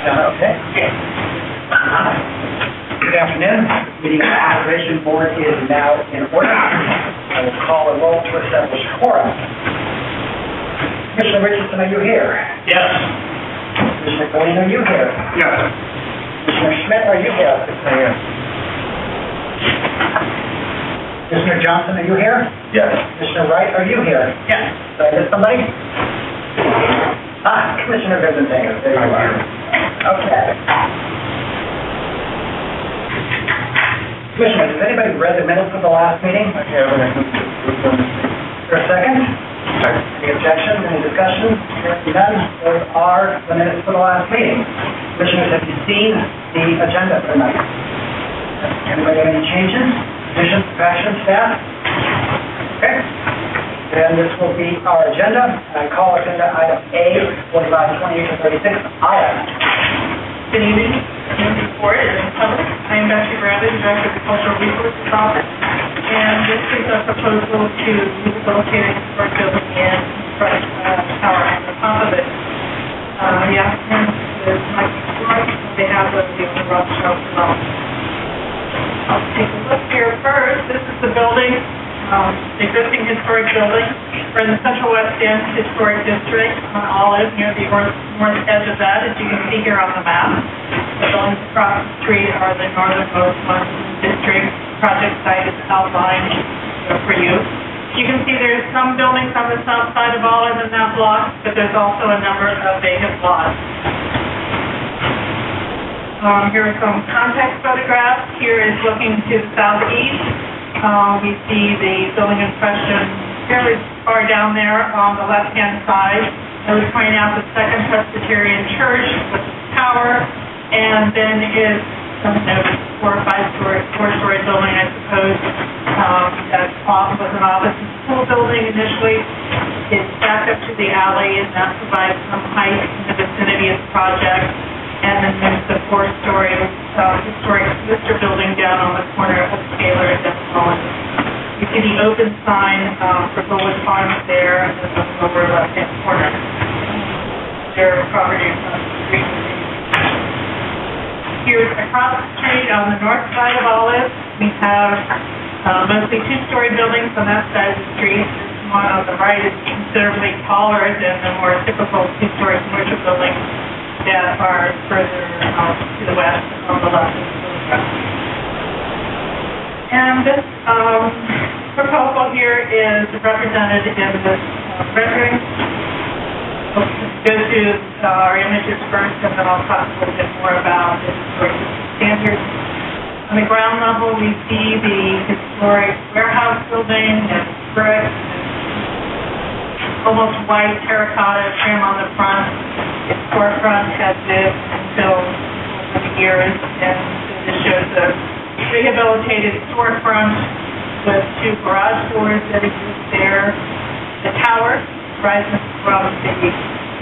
Okay. Good afternoon. Meeting of the Conservation Board is now in order. I will call a roll to establish quorum. Commissioner Richardson, are you here? Yes. Commissioner Colleen, are you here? Yes. Commissioner Schmidt, are you here? Here. Commissioner Johnson, are you here? Yes. Commissioner Wright, are you here? Yes. Did I miss somebody? Commissioner Vincent, there you are. Okay. Commissioners, has anybody read the minutes of the last meeting? I have. For a second? Any objections, any discussion? Hearing none, those are the minutes for the last meeting. Commissioners, have you seen the agenda for tonight? Anybody have any changes, additions, subtractions, staff? Okay. Then this will be our agenda. I call agenda item A, 4528-36, Olive. Good evening, members of the board and public. I am Betsy Bradley, Director of the Cultural Resources Office, and this is a proposal to rehabilitate a historic building and construct a tower on the top of it. The applicant is Mike Stork on behalf of the owner Rothschild Development. I'll take a look here first. This is the building, the existing historic building. We're in the Central West End Historic District on Olive, near the north edge of that, as you can see here on the map. The buildings across the street are the northernmost ones in the district. Project site is outlined for you. You can see there's some buildings on the south side of Olive in that block, but there's also a number of vacant lots. Here are some context photographs. Here is looking to the southeast. We see the building in question fairly far down there on the left-hand side. I would point out the Second Presbyterian Church with the tower, and then is some four-story building, I suppose, that was an office and school building initially. It's back up to the alley, and that provides some height in the vicinity of the project. And then there's the four-story historic Lister building down on the corner of Taylor and Mullen. You see the open sign for Goldwood Farms there in the lower left-hand corner. Their property across the street. Here's across the street on the north side of Olive. We have mostly two-story buildings on that side of the street. This one on the right is considerably taller than the more typical two-story commercial buildings that are further to the west on the left of the photograph. And this proposal here is represented in this rendering. We'll go to our images first, and then I'll talk a little bit more about the historic standards. On the ground level, we see the historic warehouse building and brick, almost white terracotta trim on the front. Its storefront has been until over the years, and this shows a rehabilitated storefront with two garage doors that exist there. The tower rises from the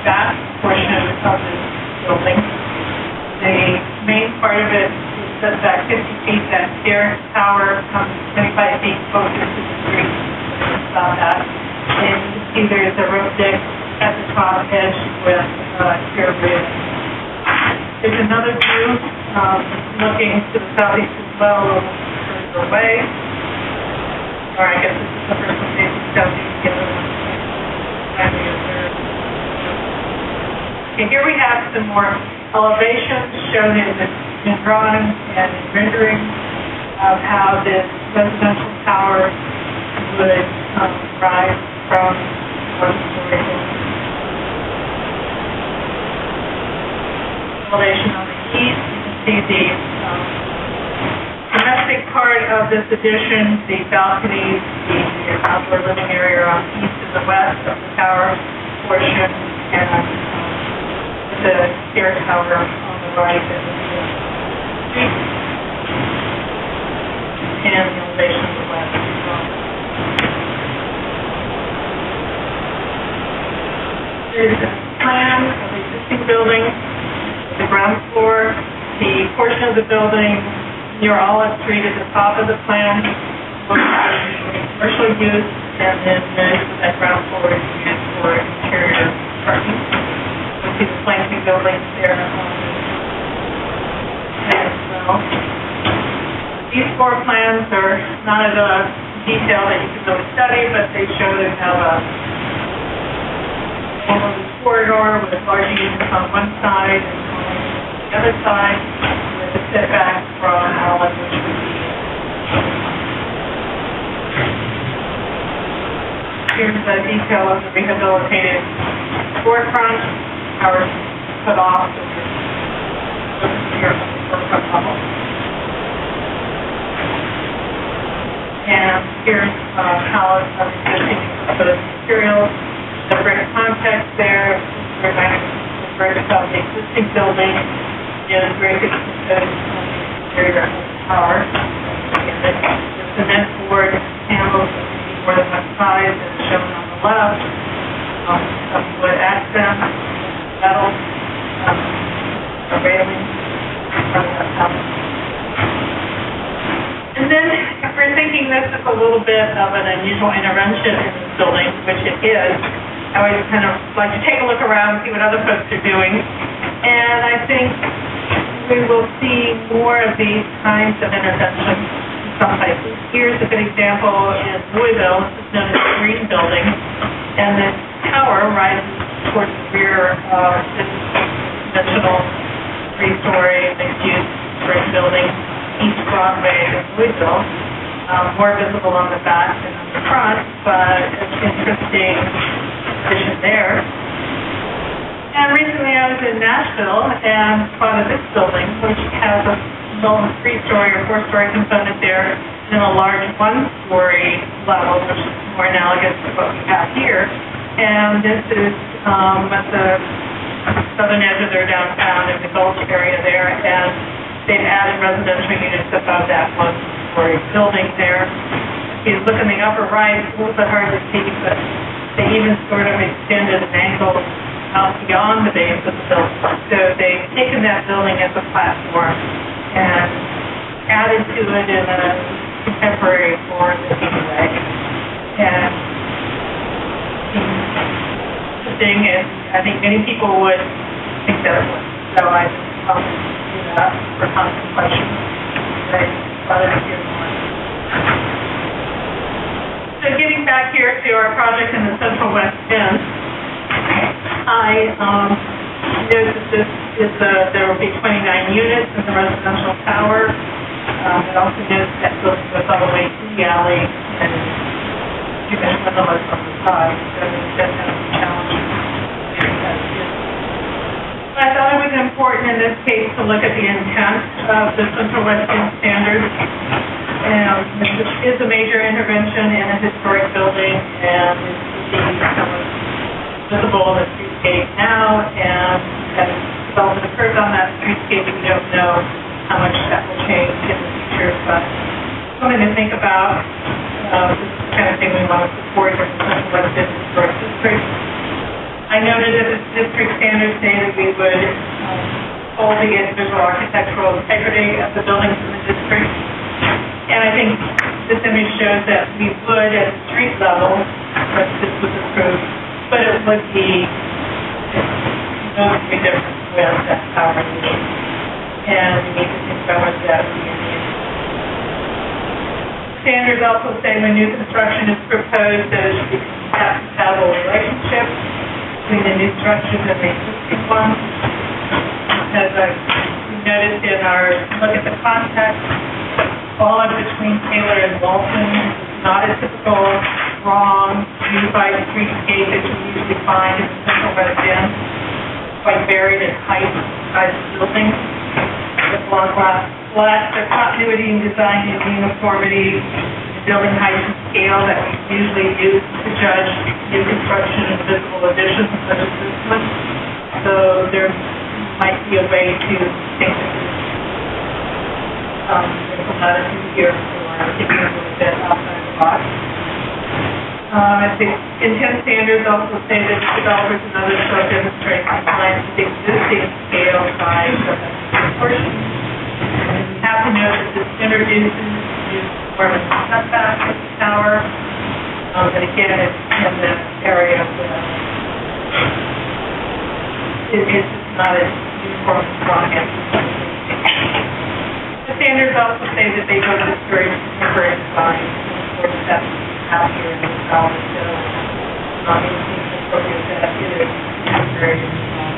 back portion of the building. The main part of it is set back 50 feet. That stair tower comes 25 feet closer to the street. About that. And you can see there's a roof deck at the top edge with stair bridge. There's another view looking to the southeast as well, a little further away. Or I guess this is the first one facing southeast, the other one okay, here we have some more elevations shown in drawings and in renderings of how this residential tower would rise from one story. Elevation on the east, you can see the domestic part of this addition, the balconies, the outdoor living area on the east and the west of the tower portion, and the stair tower on the right of the street, and the elevation on the west as well. Here's a plan of the existing building, the ground floor, the portion of the building near Olive Street at the top of the plan, commercial use, and then that ground floor is used for interior parking. see the flanking buildings there as well. These floor plans are not as a detail that you can really study, but they show that you have a corridor with large units on one side and on the other side, with a setback from all of which would be. Here's the detail of the rehabilitated storefront, ours put off here on the storefront level. And here's how it's existing for the materials. The brick context there, we're going to refer to the existing building is very good exterior tower. The cement board panels more than one size as shown on the left. Some wood accent, metal, a railing from the top. And then, if we're thinking this is a little bit of an unusual intervention in this building, which it is, I always kind of like to take a look around and see what other folks are doing. And I think we will see more of these kinds of interventions in some places. Here's a good example in Louisville. This is known as the Green Building. And the tower rises towards the rear of this conventional three-story mixed-use brick building, East Broadway in Louisville. More visible on the back than on the front, but it's interesting position there. And recently I was in Nashville and spotted this building, which has a small three-story or four-story component there, and a large one-story level, which is more analogous to what we have here. And this is at the southern edge of their downtown in the Gulch area there, and they've added residential units above that one-story building there. If you look in the upper right, it's a little bit hard to see, but they even sort of extended an angle out beyond the base of the building. So they've taken that building as a platform and added to it in a contemporary forward-looking way. And the thing is, I think many people would think that it would. So I just do that for contemplation. I thought it would hear more. So getting back here to our project in the Central West End, I noticed that this is there will be 29 units in the residential tower. I also noticed that building goes all the way through the alley and you can windowless on the side, so it's definitely a challenge. I thought it was important in this case to look at the intent of the Central West End standards. And this is a major intervention in a historic building, and it's somewhat visible in the streetscape now, and as development occurs on that streetscape, we don't know how much that will change in the future, but something to think about. This is the kind of thing we want to support in the Central West End Historic District. I noted that the district standards say that we would hold the individual architectural integrity of the buildings in the district. And I think this image shows that we would at the street level, if this was approved, but it would be noticeably different with that power unit. And we need to think about what that would be in the end. Standards also say when new construction is proposed, there should be compatible relationships between the new structures and the existing ones. As I noticed in our look at the context, fallout between Taylor and Walton is not a typical wrong, unified streetscape that you usually find in the Central West End. It's quite varied in height and size of buildings. With long glass flats, the continuity in design and uniformity, building height and scale that we usually use to judge new construction and visible additions such as this one. So there might be a way to think of this latitude here for thinking a little bit outside the box. I think intent standards also say that developers and others shall demonstrate compliance with existing scale, size, and proportions. You have to note that this introduces new form of setback of the tower, and again, it's in the area of the it's just not as uniform and strong as the standards also say that they go to discourage temporary design or steps out here in the south, so it seems appropriate that it is temporary design.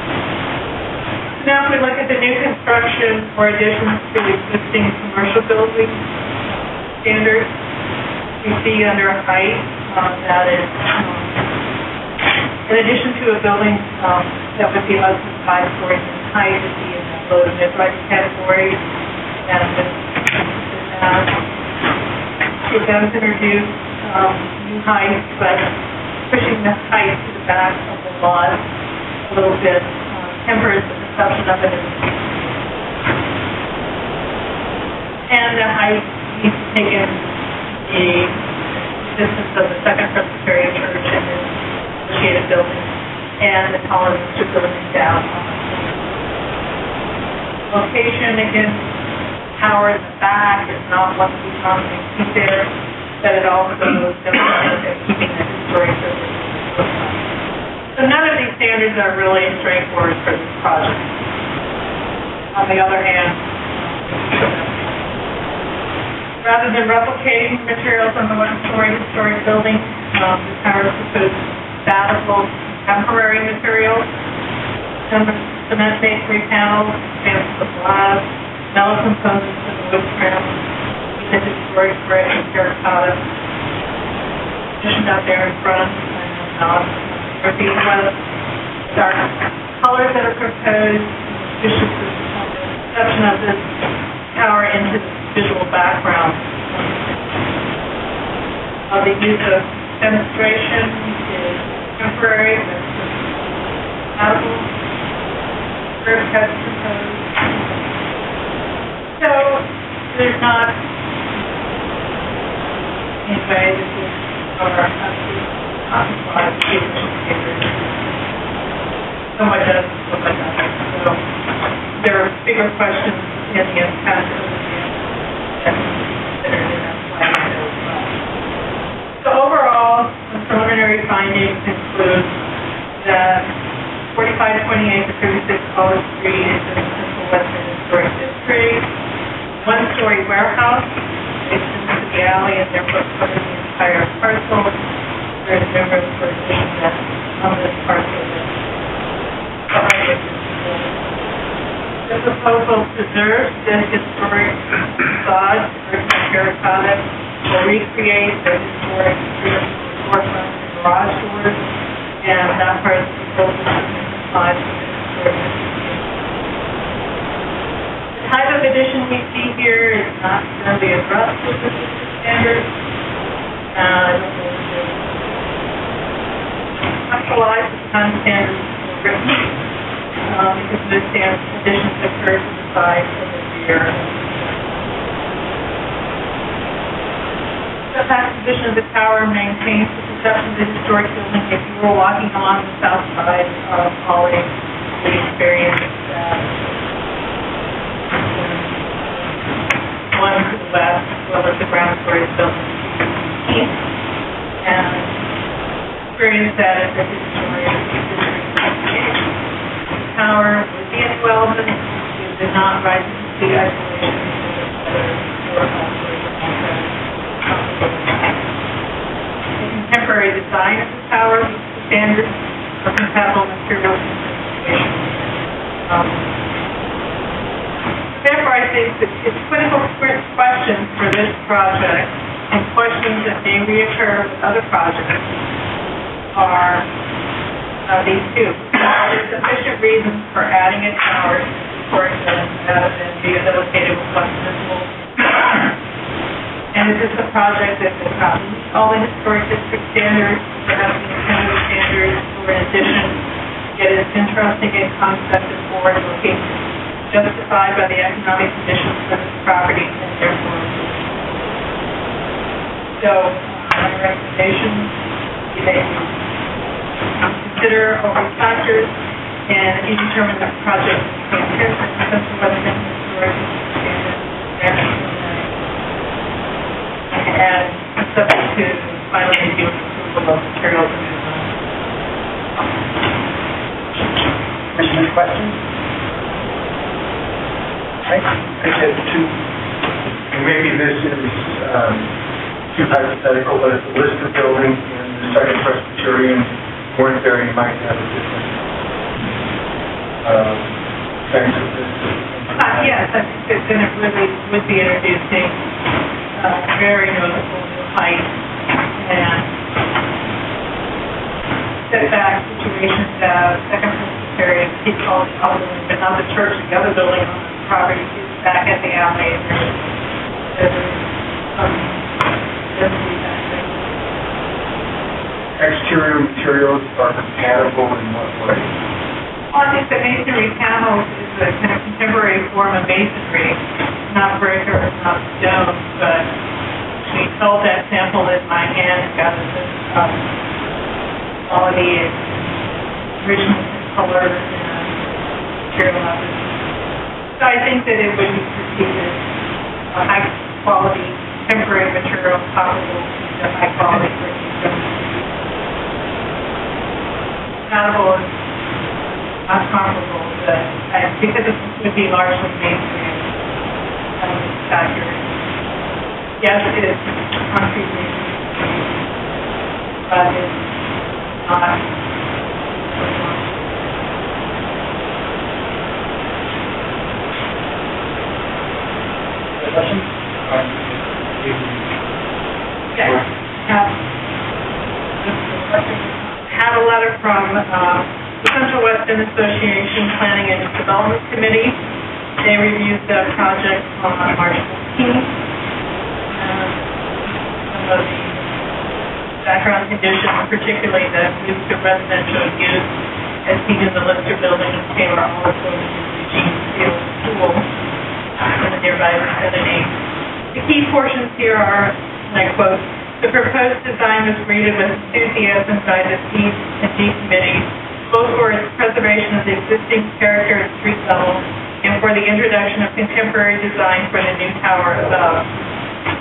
Now, if we look at the new construction or additions to existing commercial building standards, we see under height that is, in addition to a building that would be less than 5 stories in height, would be in the low to mid-rise category, and it does introduce new heights, but pushing the height to the back of the lot a little bit tempers the perception of it. And the height needs to take in the distance of the Second Presbyterian Church and the associated building, and the taller building down. Location, again, tower in the back is not what we commonly see there, but it also demonstrates keeping the historic building. So none of these standards are really straightforward for this project. On the other hand, rather than replicating materials on the one-story historic building, the tower proposed compatible temporary materials, cement masonry panels, expanses of glass, metal components, and wood trim, the historic brick and terracotta, positioned out there in front, or the dark colors that are proposed, pushes the perception of this tower into the visual background. The use of demonstration is temporary, but compatible. Curve cuts proposed. So there's not anyway, this is our occupied standards. So much does look like that. So there are bigger questions in the impact of the considered in that plan as well. So overall, the preliminary findings include that 4528 to 36 College Street is in the Central Western Historic District. One-story warehouse extends to the alley and therefore covers the entire parcel. There is no room for addition on this parcel. The proposal preserves the historic facade, brick and terracotta, will recreate the historic storefront and garage doors, and that part of the proposal is applied to the historic district. The type of addition we see here is not necessarily addressed with the standards. Actualized as non-standards written, because the additions occur to the side of the rear. The past position of the tower maintains the perception of the historic building. If you were walking along the south side of Holly, you would experience one to the west, as well as the ground story building east, and experience that as a historian. Tower would be in development. It did not rise to the isolation of the contemporary design of the tower meets the standards of compatible materials and installation. Therefore, I think that it's critical questions for this project and questions that may reoccur with other projects are these two. Are there sufficient reasons for adding a tower to support rather than rehabilitated with what's visible? And is this a project that does not meet all the historic district standards, perhaps the intended standards, or in addition, yet it's interesting in concept and forward looking, justified by the economic conditions of this property and therefore. So, my recommendation is that you consider all these factors, and if you determine that the project is consistent with Central Western Historic Standards, and subject to final review and approval of materials and Commissioners, questions? Right? I get two, and maybe this is too hypothetical, but if the Lister building and the Second Presbyterian weren't there, you might have a different sense of this. Yes, I think that then it really would be introducing very noticeable new height and setback situations that Second Presbyterian, he called the other building, but not the church, the other building on the property is back at the alley. Exterior materials are compatible in what way? Well, I think that masonry panels is a kind of contemporary form of masonry, not brick or not stone, but we held that sample in my hand and got a sense of quality and richness in color and material of it. So I think that it would be perceived as a high quality contemporary material comparable to high quality brick. Compatible is not comparable, but because it would be largely masonry, it's accurate. Yes, it is concrete masonry, but it's not. Other questions? Yes. Have a letter from the Central Western Association Planning and Development Committee. They reviewed the project on March 14th. Some of the background conditions, particularly the use of residential use, as seen in the Lister building, Taylor Olive building, and Eugene Field School in the nearby vicinity. The key portions here are, and I quote, "The proposed design was greeted with enthusiasm by the C&D committee, both for its preservation of the existing character and street level and for the introduction of contemporary design for the new tower above.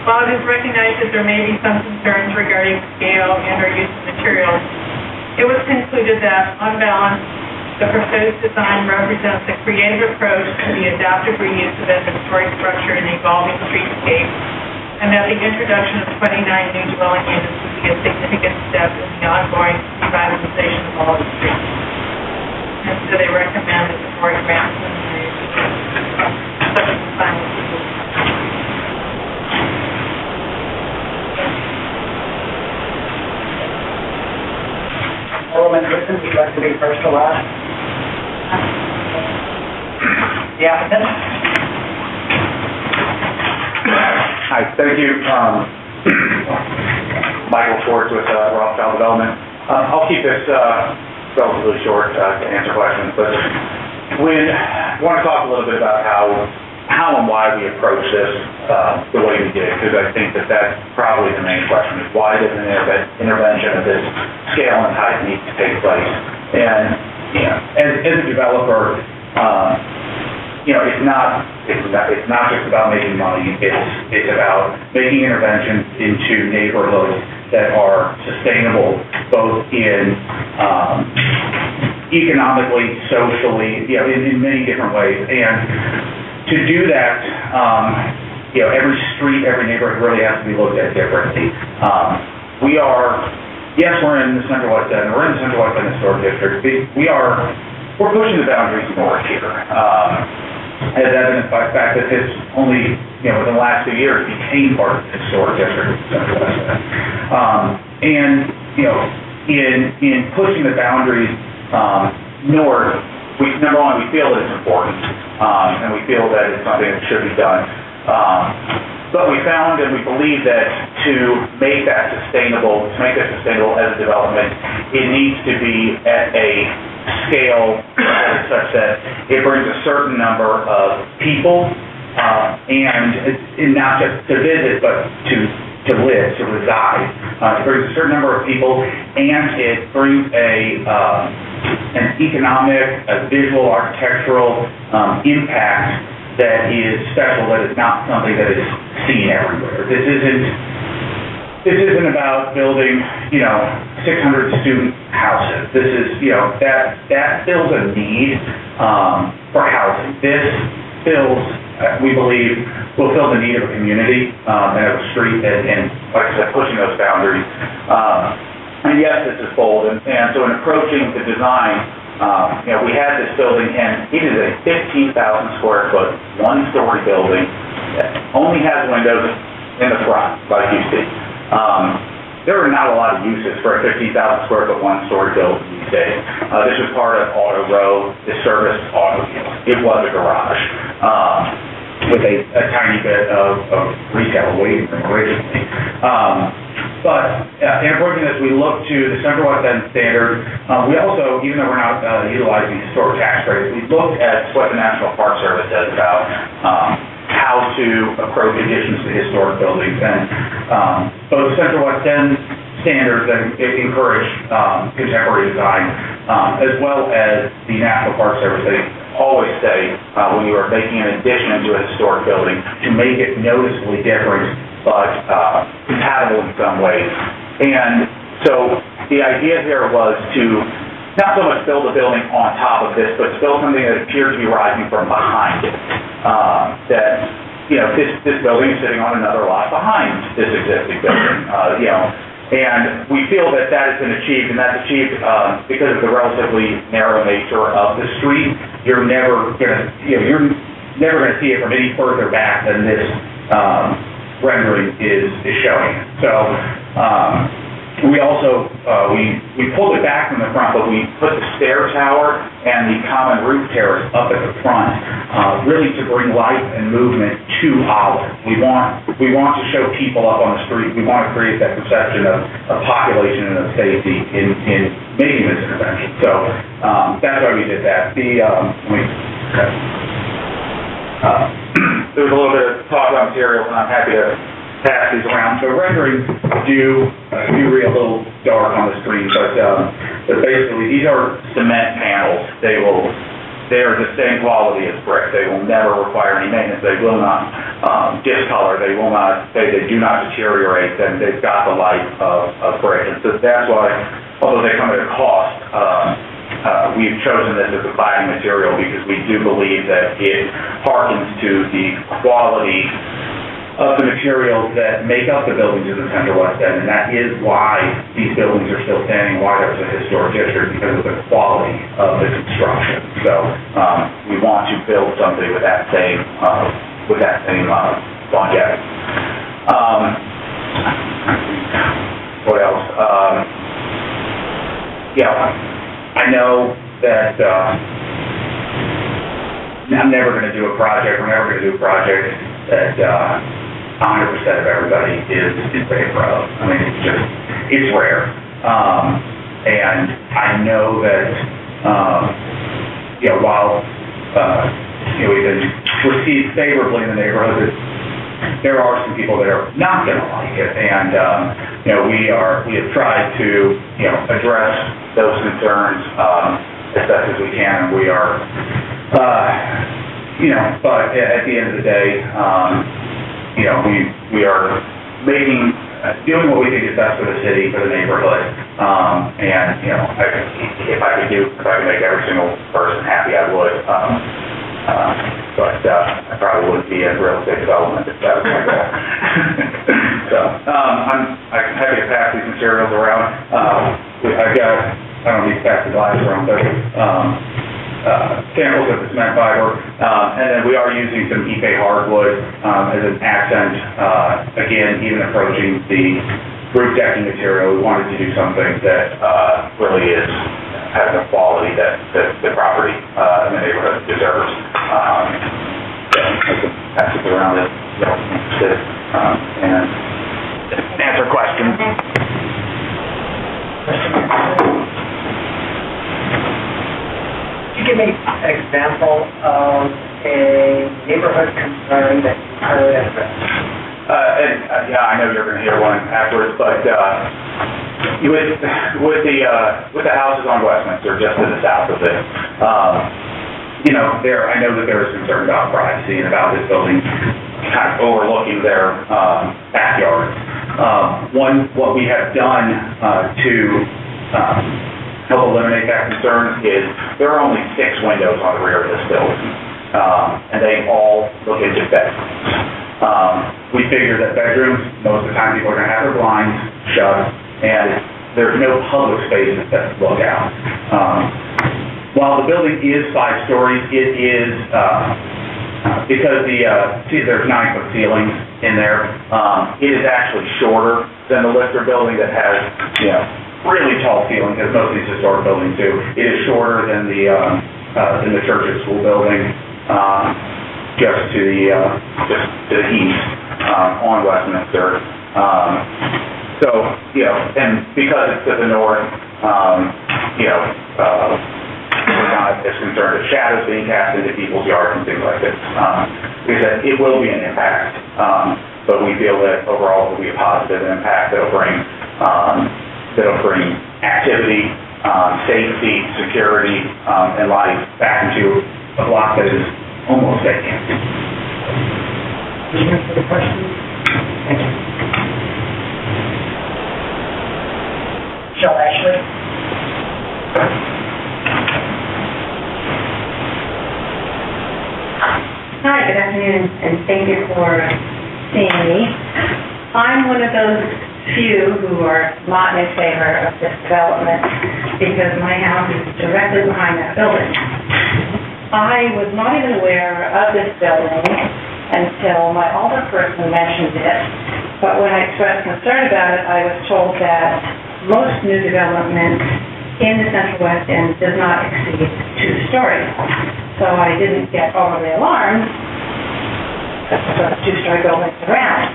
While it is recognized that there may be some concerns regarding scale and or use of materials, it was concluded that, on balance, the proposed design represents a creative approach to the adaptive reuse of an historic structure in the evolving streetscape, and that the introduction of 29 new dwelling units would be a significant step in the ongoing revitalization of all the streets." And so they recommend that the board grant such a final approval. Alderman Griffin, would you like to be first or last? The applicant? Hi, thank you. Michael Schwartz with Rothschild Development. I'll keep this relatively short to answer questions, but I want to talk a little bit about how and why we approach this the way we did, because I think that that's probably the main question, is why does an intervention of this scale and height need to take place? And, you know, as a developer, it's not just about making money. It's about making interventions into neighborhoods that are sustainable, both in economically, socially, in many different ways. And to do that, every street, every neighborhood really has to be looked at differently. We're in the Central West End. We're in the Central West End Historic District. We're pushing the boundaries north here. As evidenced by the fact that this only, within the last 2 years, became part of the historic district of Central West End. In pushing the boundaries north, number one, we feel that it's important, and we feel that it's something that should be done. But we found and we believe that to make that sustainable as a development, it needs to be at a scale such that it brings a certain number of people, and not just to visit, but to live, to reside. It brings a certain number of people, and it brings an economic, a visual, architectural impact that is special, that is not something that is seen everywhere. This isn't this isn't about building, 600 student houses. This is, that fills a need for housing. This fills, we believe, will fill the need of a community and of a street and like I said, pushing those boundaries. And yes, this is bold. And so in approaching the design, we had this building, and it is a 15,000 square foot, one-story building that only has windows in the front, like you see. There are not a lot of uses for a 15,000 square foot, one-story building these days. This was part of Auto Row. This serviced automobiles. It was a garage with a tiny bit of retail waiting room originally. But in approaching this, we look to the Central West End standard. We also, even though we're not utilizing historic tax credits, we looked at what the National Park Service says about how to approach additions to historic buildings. And both Central West End standards that encourage contemporary design, as well as the National Park Service, they always say when you are making an addition to a historic building to make it noticeably different but compatible in some ways. And so the idea here was to not so much build a building on top of this, but to build something that appears to be rising from behind it. This building is sitting on another lot behind this existing building, and we feel that that has been achieved, and that's achieved because of the relatively narrow nature of the street. You're never gonna see it from any further back than this rendering is showing. So we also we pulled it back from the front, but we put the stair tower and the common roof terrace up at the front, really to bring life and movement to Olive. We want to show people up on the street. We want to create that perception of population and of safety in making this intervention. So that's why we did that. There was a little bit of talk about materials, and I'm happy to pass these around. So renderings do read a little dark on the screen, but basically these are cement panels. They are the same quality as brick. They will never require any maintenance. They will not discolor. They will not. They do not deteriorate. And they've got the life of brick. And so that's why, although they come at a cost, we've chosen this as a cladding material because we do believe that it harkens to the quality of the materials that make up the buildings in the Central West End, and that is why these buildings are still standing, why there's a historic district, because of the quality of the construction. So we want to build something with that same longevity. What else? I know that I'm never going to do a project. We're never going to do a project that 100% of everybody is in favor of. I mean, it's rare. And I know that, while, we've been received favorably in the neighborhood, there are some people that are not going to like it. And, we have tried to, address those concerns as best as we can. We are, but at the end of the day, we are doing what we think is best for the city, for the neighborhood, and if I could make every single person happy, I would. But I probably wouldn't be in real estate development if that was my goal. So I'm happy to pass these materials around. I don't need to pass the glass around, but samples of the cement fiber, and then we are using some Ipe hardwood as an accent, again, even approaching the roof decking material. We wanted to do something that really has the quality that the property in the neighborhood deserves. So I can pass it around if you're interested, and answer questions. Could you give me an example of a neighborhood concern that you heard and addressed? I know you're going to hear one afterwards, but with the houses on Westminster, just to the south of it, I know that there is concern about privacy and about this building kind of overlooking their backyard. What we have done to help eliminate that concern is there are only 6 windows on the rear of this building, and they all look into bedrooms. We figure that bedrooms, most of the time people are going to have their blinds shut, and there's no public spaces that look out. While the building is 5 stories, it is, because there's 9-foot ceilings in there, it is actually shorter than the Lister building that has, really tall ceilings, as most of these historic buildings do. It is shorter than the church and school building, just to the east, on Westminster. And because it's to the north, we're not as concerned with shadows being cast into people's yards and things like this. Because it will be an impact, but we feel that overall it will be a positive impact that'll bring activity, safety, security, and life back into a block that is almost vacant. Any further questions? Thank you. Michelle Ashley? Hi, good afternoon, and thank you for seeing me. I'm one of those few who are not in favor of this development because my house is directly behind that building. I was not even aware of this building until my alderperson mentioned it, but when I expressed concern about it, I was told that most new development in the Central West End does not exceed 2 stories. So I didn't get overly alarmed at the sort of 2-story buildings around.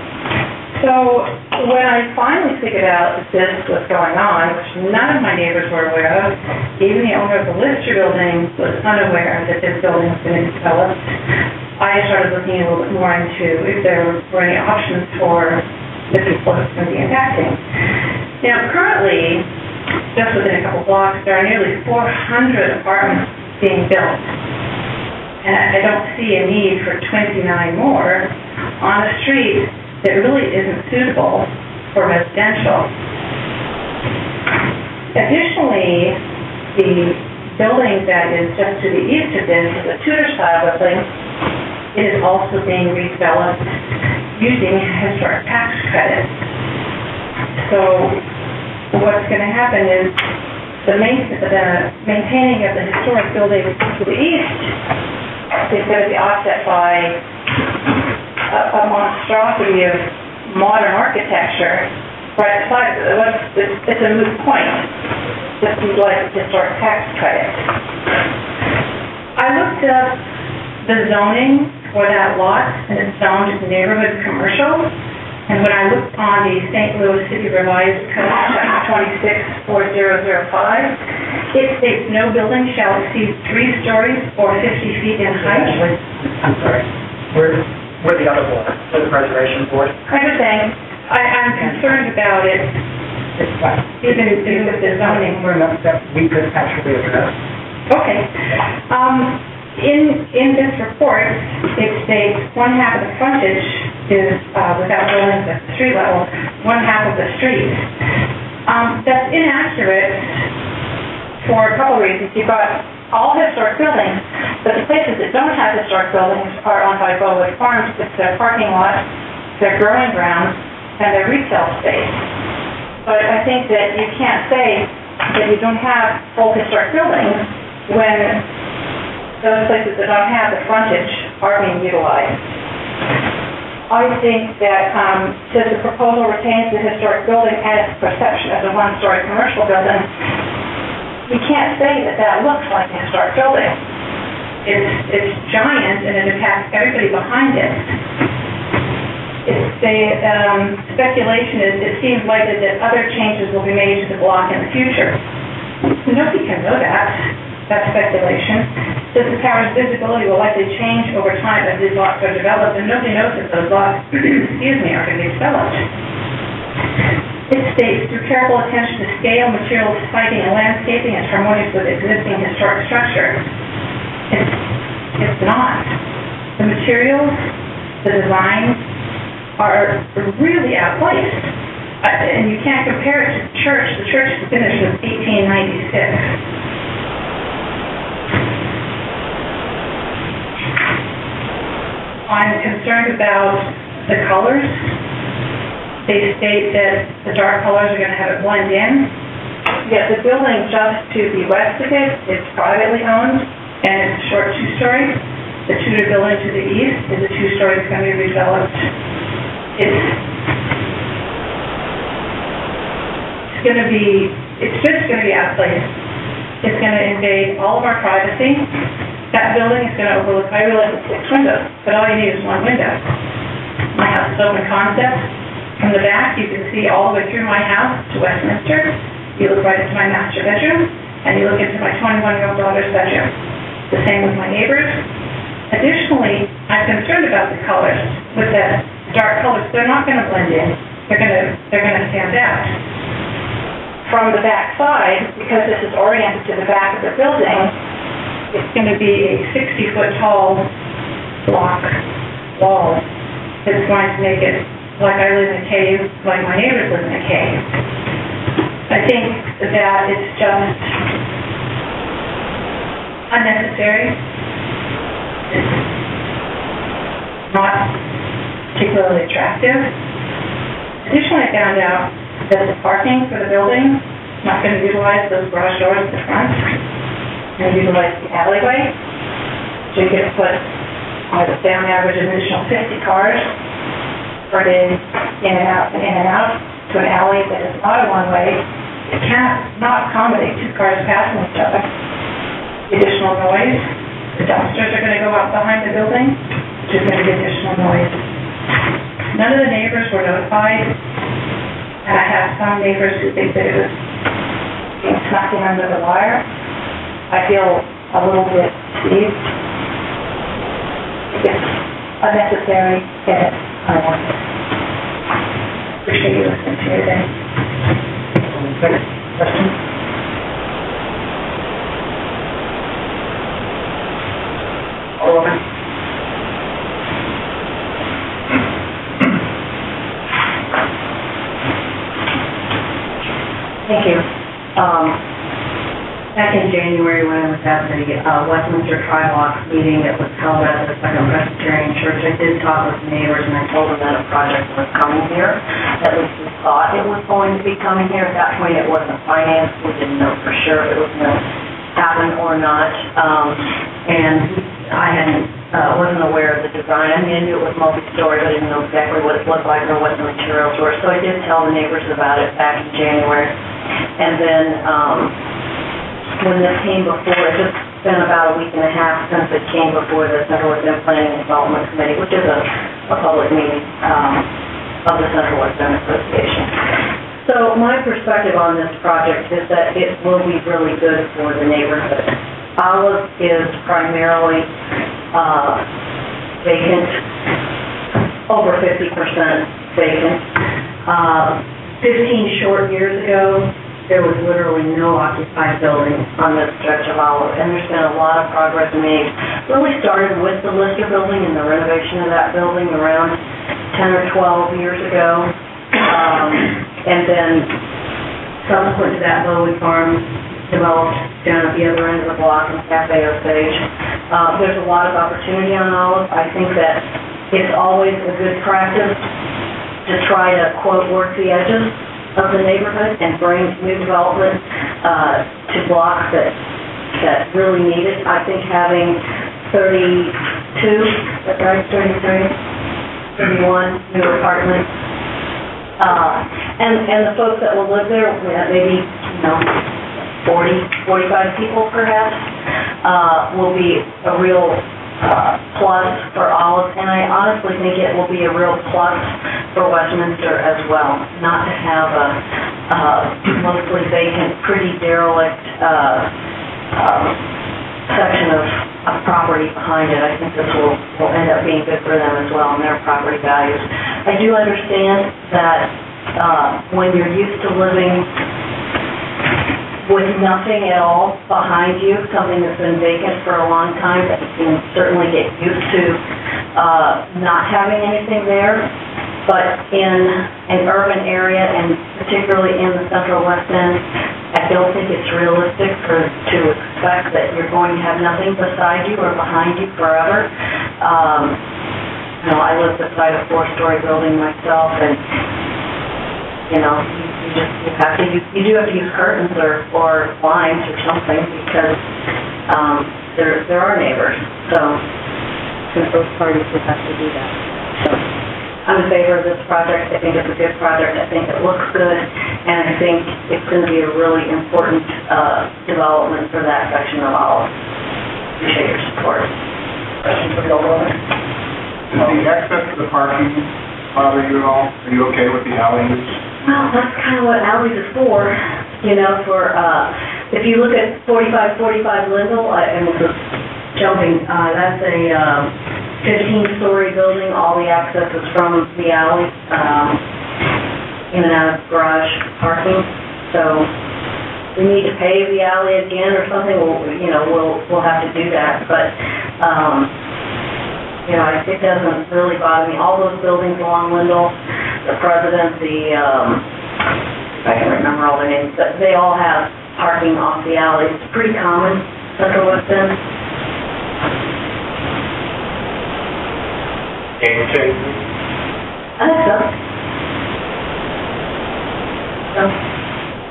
So when I finally figured out that this was going on, which none of my neighbors were aware of, even the owner of the Lister building was unaware that this building was going to be developed, I started looking a little bit more into if there were any options for the people it's going to be impacting. Now, currently, just within a couple blocks, there are nearly 400 apartments being built. And I don't see a need for 29 more on a street that really isn't suitable for residential. Additionally, the building that is just to the east of this is a Tudor-style building. It is also being redeveloped using historic tax credits. So what's going to happen is the maintaining of the historic building to the east is going to be offset by a monstrosity of modern architecture right beside it. It's a moot point. Just like historic tax credit. I looked up the zoning for that lot, and it's zoned neighborhood commercial. And when I looked on the St. Louis City Revised Code, Chapter 264005, it states no building shall exceed 3 stories or 50 feet in height. Ashley, I'm sorry. We're the other board, we're the Preservation Board. I understand. I'm concerned about it, even with the zoning. That we could actually address. Okay. In this report, it states 1/2 of the frontage is without buildings at the street level, 1/2 of the street. That's inaccurate for a couple reasons. You've got all historic buildings, but the places that don't have historic buildings are owned by Bowood Farms. It's their parking lot, their growing grounds, and their retail space. But I think that you can't say that you don't have full historic buildings when those places that don't have the frontage are being utilized. I think that since the proposal retains the historic building and its perception as a 1-story commercial building, you can't say that that looks like a historic building. It's giant and it impacts everybody behind it. It's speculation is it seems likely that other changes will be made to the block in the future. Nobody can know that. That's speculation. Since the tower's visibility will likely change over time as these lots are developed, and nobody knows if those lots, are going to be developed. It states, through careful attention to scale, materials, siting, and landscaping, it's harmonious with existing historic structure. It's not. The materials, the design are really outplaced. And you can't compare it to the church. The church was finished in 1896. I'm concerned about the colors. They state that the dark colors are going to have it blend in. Yet the building just to the west of it is privately owned, and it's a short two-story. The Tudor building to the east is a two-story that's going to be redeveloped. It's just going to be out of place. It's going to invade all of our privacy. That building is going to overlook, I realize it's 6 windows, but all you need is 1 window. My house is open concept. From the back, you can see all the way through my house to Westminster. You look right into my master bedroom, and you look into my 21-year-old daughter's bedroom. The same with my neighbors. Additionally, I'm concerned about the colors. With the dark colors, they're not going to blend in. They're going to stand out. From the back side, because this is oriented to the back of the building, it's going to be a 60-foot tall block wall that's going to make it like I live in a cave, like my neighbors live in a cave. I think that it's just unnecessary. It's not particularly attractive. Additionally, I found out that the parking for the building is not going to utilize those garage doors at the front. It's going to utilize the alleyway. So you get to put, I would say on average, an additional 50 cars spread in and out, to an alley that is not a one-way. It cannot accommodate 2 cars passing each other. The additional noise, the dumpsters are going to go out behind the building, which is going to be additional noise. None of the neighbors were notified, and I have some neighbors who think that it was being snuck in under the wire. I feel a little bit deceived. It's unnecessary and it's unwanted. Appreciate you listening to me today. Question? Alderman? Thank you. Back in January, when I was at the Westminster Tri-Lock meeting that was held at the Second Presbyterian Church, I did talk with neighbors, and I told them that a project was coming here. At least we thought it was going to be coming here. At that point, it wasn't financed. We didn't know for sure if it was going to happen or not. And I wasn't aware of the design. I mean, I knew it was multi-story, but I didn't know exactly what it looked like or what the materials were. So I did tell the neighbors about it back in January. And then when this came before, it's just been about a week and a half since it came before the Central West End Planning and Development Committee, which is a public meeting of the Central West End Association. So my perspective on this project is that it will be really good for the neighborhood. Olive is primarily vacant, over 50% vacant. 15 short years ago, there was literally no occupied building on this stretch of Olive, and there's been a lot of progress made. Really started with the Lister building and the renovation of that building around 10 or 12 years ago. And then subsequent to that, Bowie Farms developed down at the other end of the block in Cafe Osage. There's a lot of opportunity on Olive. I think that it's always a good practice to try to, quote, work the edges of the neighborhood and bring new development to blocks that really need it. I think having 32, is that right, 33, 31 new apartments, and the folks that will live there, maybe, 40, 45 people perhaps, will be a real plus for Olive, and I honestly think it will be a real plus for Westminster as well, not to have a mostly vacant, pretty derelict section of property behind it. I think this will end up being good for them as well and their property values. I do understand that when you're used to living with nothing at all behind you, something that's been vacant for a long time, that you can certainly get used to not having anything there. But in an urban area, and particularly in the central west end, I don't think it's realistic to expect that you're going to have nothing beside you or behind you forever. I live beside a 4-story building myself, and you do have to use curtains or blinds or something, because there are neighbors. So since those parties would have to do that. So I'm in favor of this project. I think it's a good project. I think it looks good, and I think it's going to be a really important development for that section of Olive. Appreciate your support. Questions for the Alderman? Does the access to the parking bother you at all? Are you okay with the alleys? Well, that's kind of what alleys is for, if you look at 4545 Lindell, and this is jumping, that's a 15-story building. All the access is from the alley, in and out of garage parking. So we need to pave the alley again or something, we'll have to do that. But, it doesn't really bother me. All those buildings along Lindell, the President, I can remember all their names, but they all have parking off the alley. It's pretty common, Central West End. Game changer? I think so. So,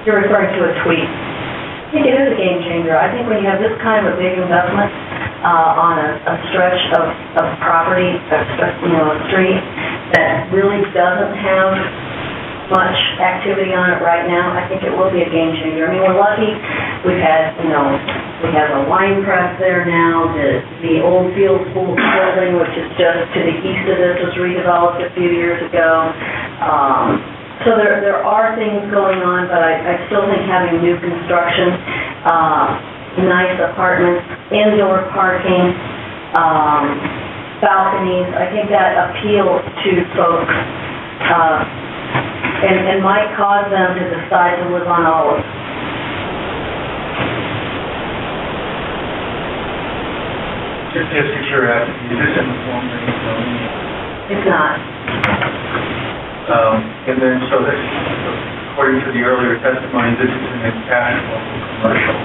you're referring to a tweet. I think it is a game changer. I think when you have this kind of a big investment on a stretch of property, a street that really doesn't have much activity on it right now, I think it will be a game changer. I mean, we're lucky. We've had, we have a wine press there now. The old field school building, which is just to the east of this, was redeveloped a few years ago. So there are things going on, but I still think having new construction, nice apartments, indoor parking, balconies, I think that appeals to folks, and might cause them to decide to live on Olive. Just a curiosity, is this in the form of zoning? It's not. And then, so this, according to the earlier testimony, this is an attached commercial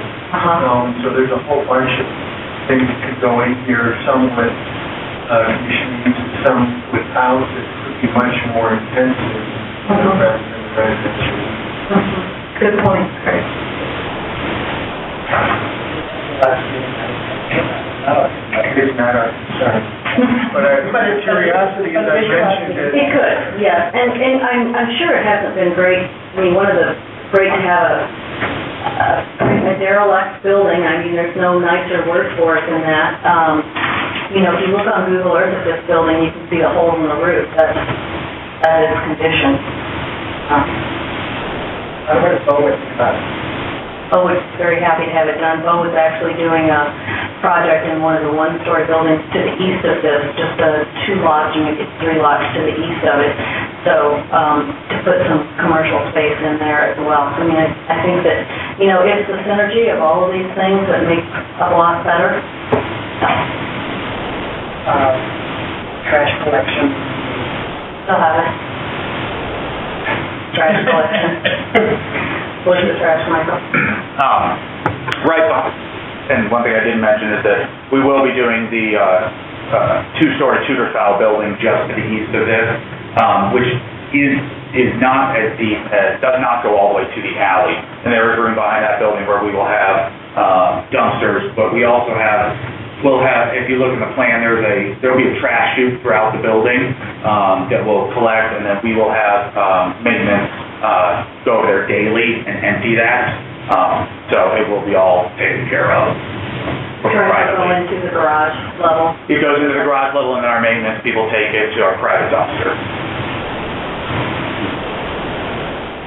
zone, so there's a whole bunch of things that could go in here, some with conditioning, some without, that could be much more intensive rather than residential. Good point, Craig. It's not our concern. But out of curiosity, as I mentioned it. It could, yes, and I'm sure it hasn't been great. I mean, great to have a derelict building. I mean, there's no nicer word for it than that. If you look on Google Earth at this building, you can see the hole in the roof. That is condition. What does Bowick think about it? Bowick's very happy to have it done. Bowick's actually doing a project in one of the one-story buildings to the east of this, just 2 lots, or maybe 3 lots to the east of it. So to put some commercial space in there as well. I mean, I think that, it's the synergy of all of these things that makes a lot better. Trash collection. Still have it. Trash collection. Where's the trash, Michael? Right, and one thing I didn't mention is that we will be doing the 2-story Tudor style building just to the east of this, which is not as deep, does not go all the way to the alley. And there is room behind that building where we will have dumpsters, but we also we'll have, if you look in the plan, there'll be a trash chute throughout the building that will collect, and then we will have maintenance go over there daily and empty that. So it will be all taken care of. Trash will go into the garage level. It goes into the garage level, and then our maintenance people take it to our private dumpster.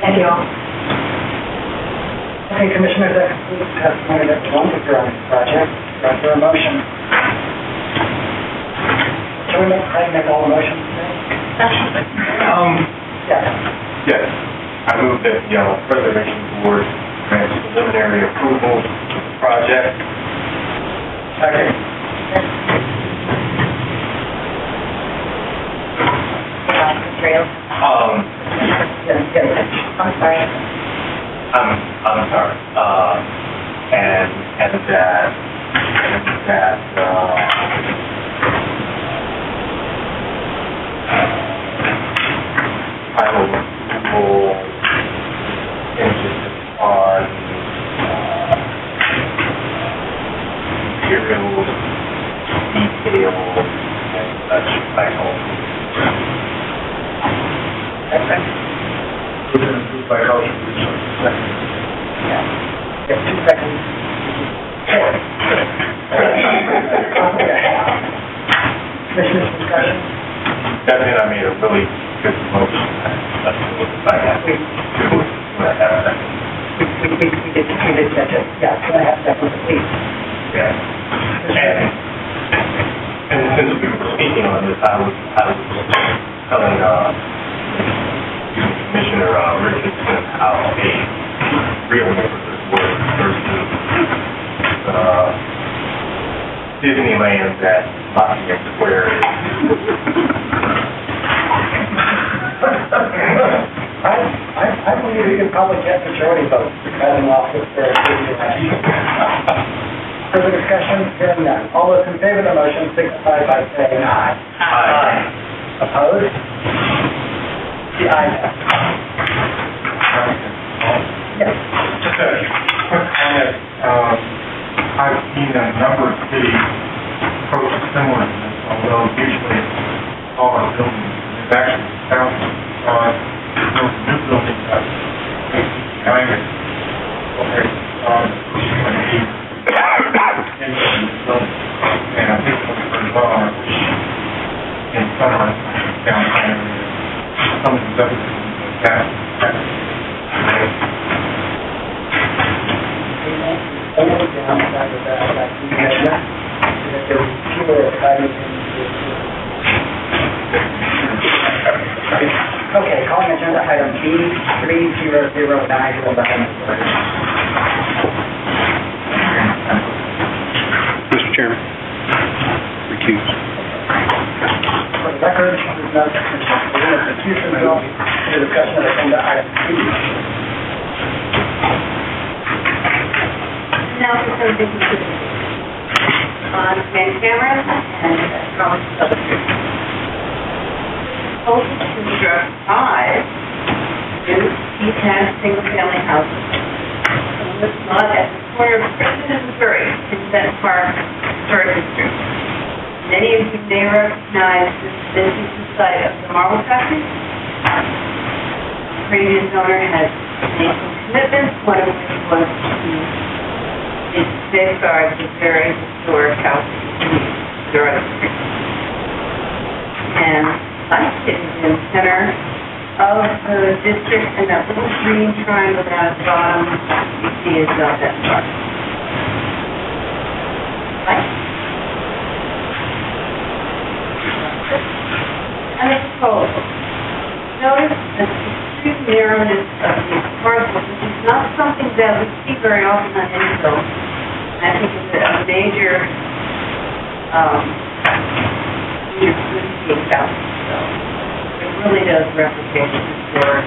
Thank you all. Okay, Commissioners, that concludes testimony that belongs to this project. Is there a motion? Can we make all the motions today? Yes. Yes, I move that the Preservation Board grants preliminary approval of the project. Second. Trails. I'm sorry. I'm sorry. And that, final approval hinges on, materials, details, and such cycle. Okay. It's been approved by House Resources. You have 2 seconds. Commissioners, discussion? Definitely, I made a really good motion. That's what I have to do. I have a second. We did catch it. Yeah, 2.5 seconds, please. Yeah. And since we were speaking on this, I was telling, Commissioner Richardson how a real neighborhood works versus, Disneyland at Lafayette Square is. I believe you can probably get majority votes depending off if they're Further discussion? Hearing none. All those in favor of the motion signify by saying aye. Aye. Opposed? The ayes have it. Yes. Just a quick comment. I've seen a number of cities approach similar to this, although usually it's all our buildings. It's actually found on those new buildings that behind it. Okay, and I think what's very well in Sunrise, downtown, some of these other buildings like that. Only downside of that, like you mentioned, is that there will be fewer items in the... Okay, calling agenda item B300911. Mr. Chairman, recuse. For the record, there's no execution bill, the discussion of agenda item B. Now for something on Van Cameron and Thomas Publishers. Proposal to construct 5 new detached single-family houses on this lot at the corner of Christian and Missouri in Center Park Historic District. Many of you may recognize this is the site of the Marble Factory. The previous owner has made some commitments, one of which was to safeguard the very historic house in Missouri. And site is in the center of the district, and that little green triangle down at the bottom you see is not that far. Right? And the proposal. Notice the extreme narrowness of these parcels, which is not something that we see very often on any building. I think it's a major good house. So it really does replicate the historic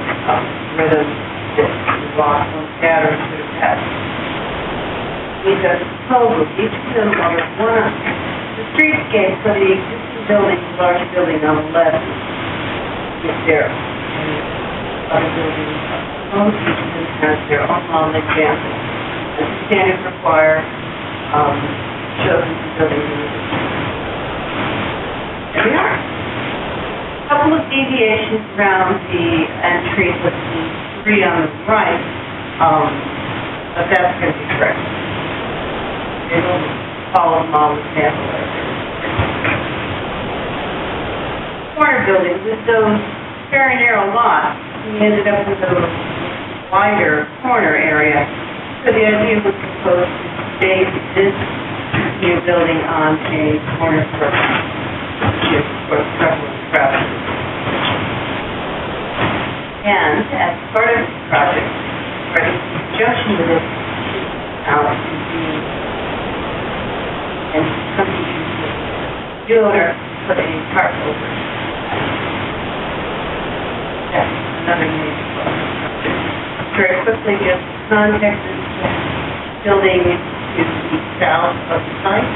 rhythm that the lost on patterns should have had. These are the proposals. Each of them are one on the streetscape for the existing building, the large building on the left is there. Other buildings, most each of them has their own model example. As the standards require, shows the buildings in the district. There we are. A couple of deviations around the entries with the 3 on the right, but that's going to be correct. It'll follow the model example. Corner buildings, with those very narrow lots, we ended up with a wider corner area. So the idea was proposed to base this new building on a corner surface, which is for prevalent traffic. And as part of this project, or in conjunction with it, out to be and something the owner put a park over. project, another major project. Very quickly, just context is building to the south of the site.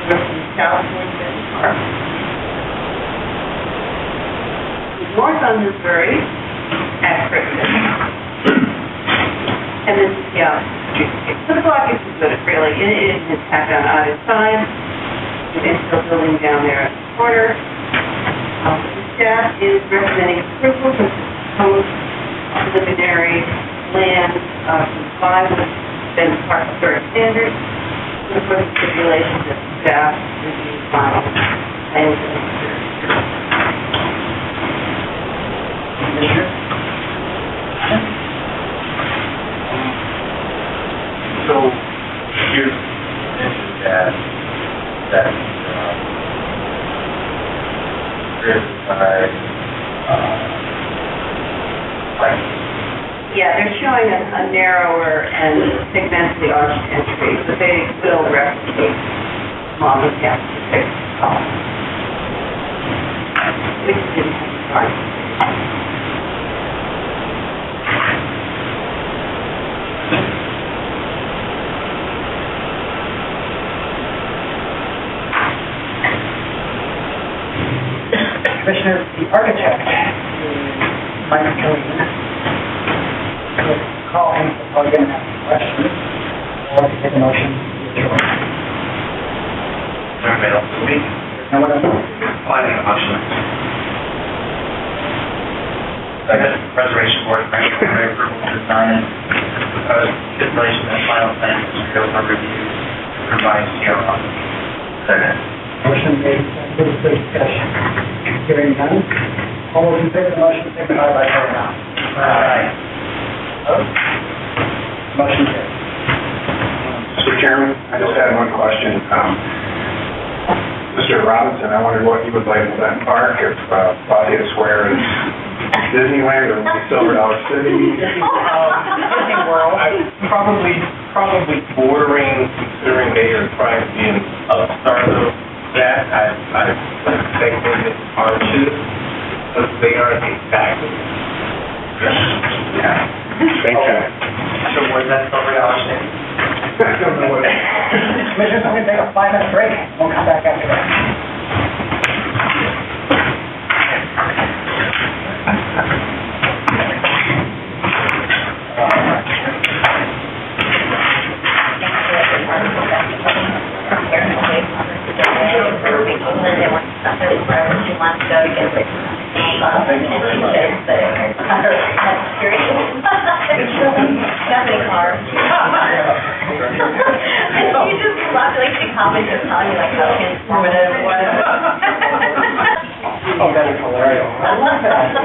We're from the south towards Benton Park. North on Missouri, at Crittenden. And this is the opposite. So the block is good, really. It is tacked on either side. It is still building down there at the corner. The staff is recommending approval of the proposed preliminary land comply with Benton Park Authority standards. And for the stipulations that staff review final plans and Commissioner? So, you mentioned that yeah, they're showing a narrower and segmentally arched entry, but they will replicate model capture which didn't have Commissioner, the architect, Mike Killian, call him for again asking questions, or to take a motion to adjourn. No one else? Planning a motion. Second, Preservation Board, granting preliminary approval to design and proposed stipulation and final plan for material for review, provide CRO. Second. Motion made, seconded, for discussion. Hearing none. All those in favor of the motion, signify by saying aye. Aye. Opposed? Motion carries. Mr. Chairman, I just had one question. Mr. Robinson, I wondered what you would label that park, if Lafayette Square is Disneyland or Silver Dollar City? Disney World. Probably bordering, considering they are trying to be an upstart of that, I think it's hard to, but they are exactly. Yeah. Thank you. So where's that $100 thing? I don't know what. Commissioners, I'm going to take a 5-minute break. We'll come back after that. You just love like the comments just telling you like how informative it was. Oh, that is hilarious. I love that.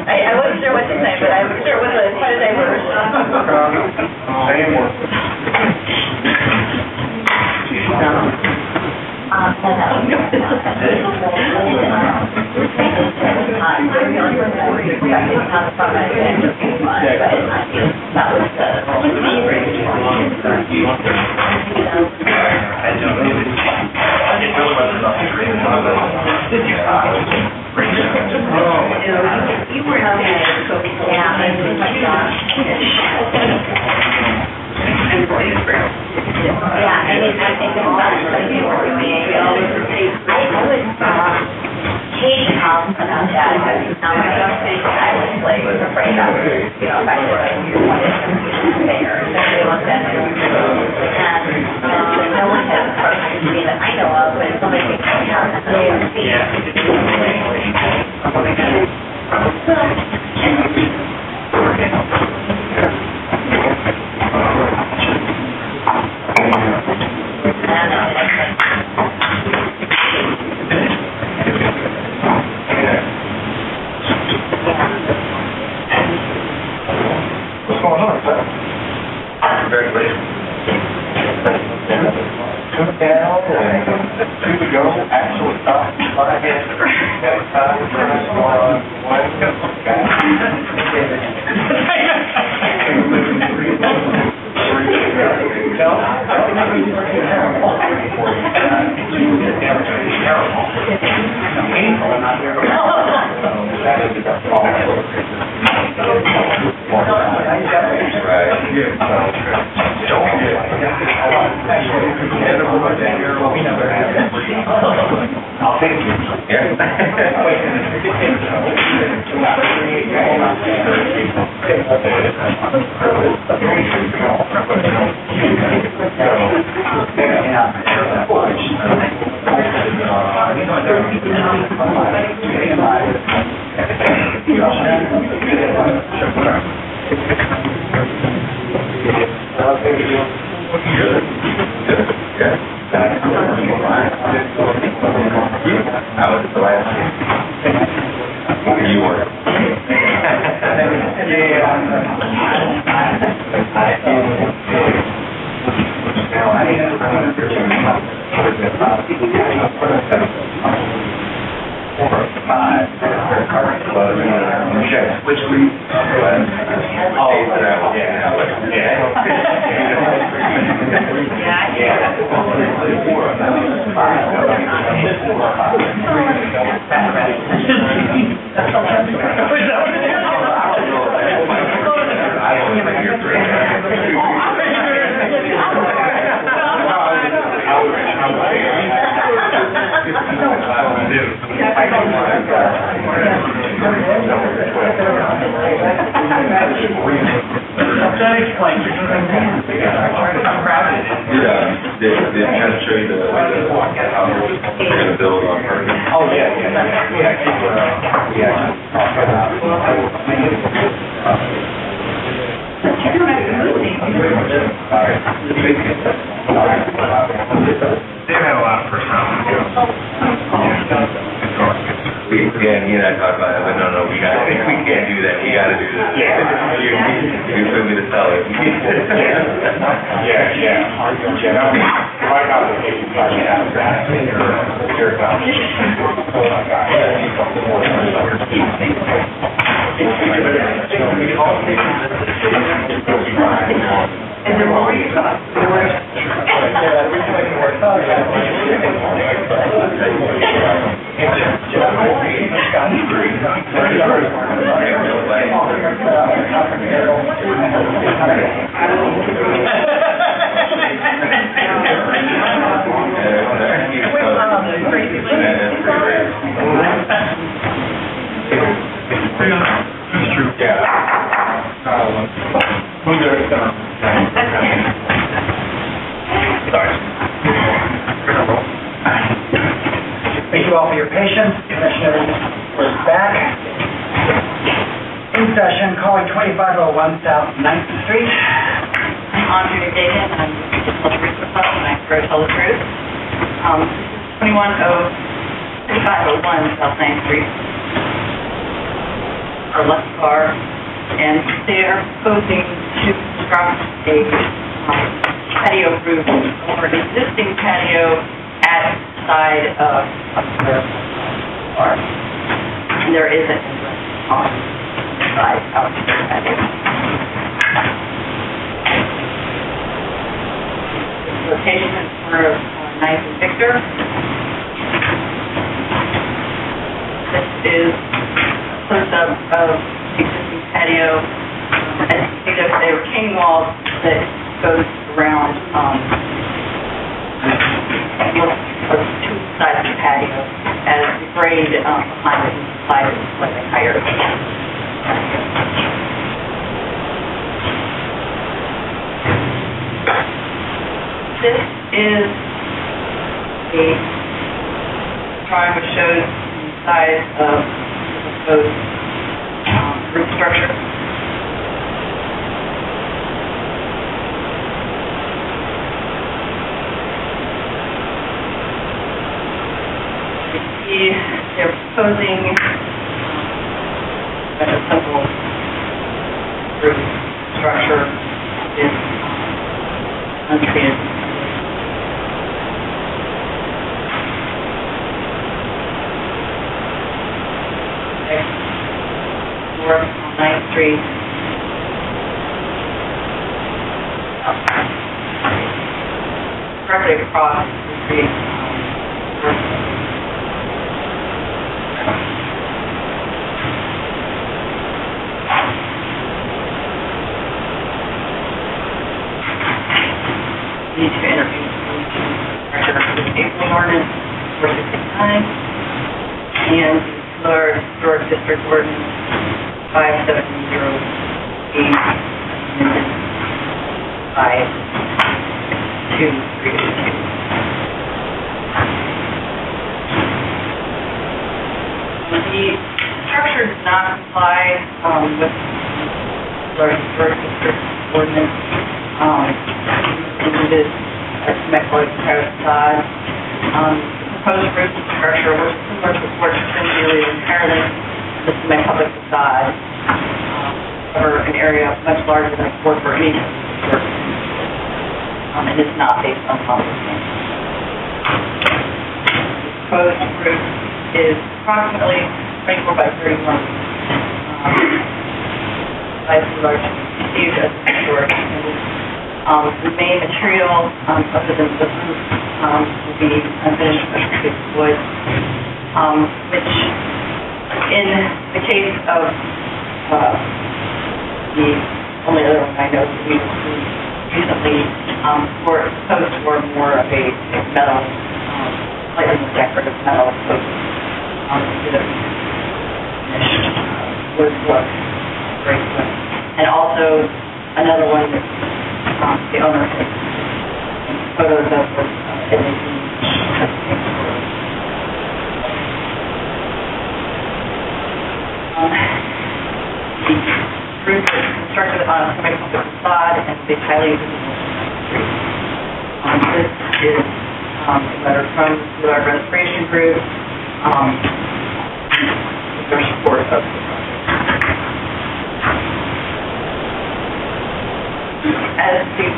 I wasn't sure what to say, but I was sure it was quite a diverse. Same one. You were nominated, so yeah, I was like, gosh. Yeah, I mean, I think it's about what you were doing. I would hate to talk about that. I was like afraid of, you know, back to like there, especially once that and no one has approached me that I know of, but somebody thinks I have What's going on, sir? Congratulations. Two down and two to go, actual top. I guess that was time for us one. I'll take you. How was the last you were? Which we... That explains it. I'm proud of it. They kind of show you the how we're going to build on her. Oh, yeah. We actually talked They've had a lot of personality. Yeah, he and I talked about it, but no, we can't do that, we gotta do this. You told me to tell it. My application probably has that. And then what were you talking Thank you all for your patience. Commissioners, we're back. In session, calling 2501 South 9th Street. I'm Audrey Dagan, I'm the Cultural Resource Officer, and I prefer to tell the truth. This is 2501 South 9th Street. Our left car, and they are proposing to construct a patio roof over an existing patio at the side of the car. And there is an entrance on the side of the patio. Location is corner of 9th and Victor. This is a close-up of the existing patio. And there are retaining walls that goes around two sides of the patio, as the grade behind it side is slightly higher. This is a drawing which shows the size of the proposed roof structure. They're proposing a simple roof structure is untreated. North on 9th Street. Directly across the street. Need to interview the April ordinance 469, and Fleur Historic District Ordinance 5708, amended by 2382. The structure does not comply with the Historic District Ordinance. It is a symmetrical facade. The proposed roof structure was similar to Fort Sinclair entirely the cement public facade, over an area much larger than a fort for any historic, and it's not based on composition. The proposed roof is approximately 24 by 31, slightly large, huge as a short. The main material other than the roof will be unfinished special treated wood, which in the case of the only other one I know that we recently proposed for more of a metal, slightly more decorative metal post instead of finished wood look, great wood. And also another one that the owner took photos of was the roof is constructed on a semi-public facade and is highly visible from the street. This is a letter from the restoration group with their support of the project. As the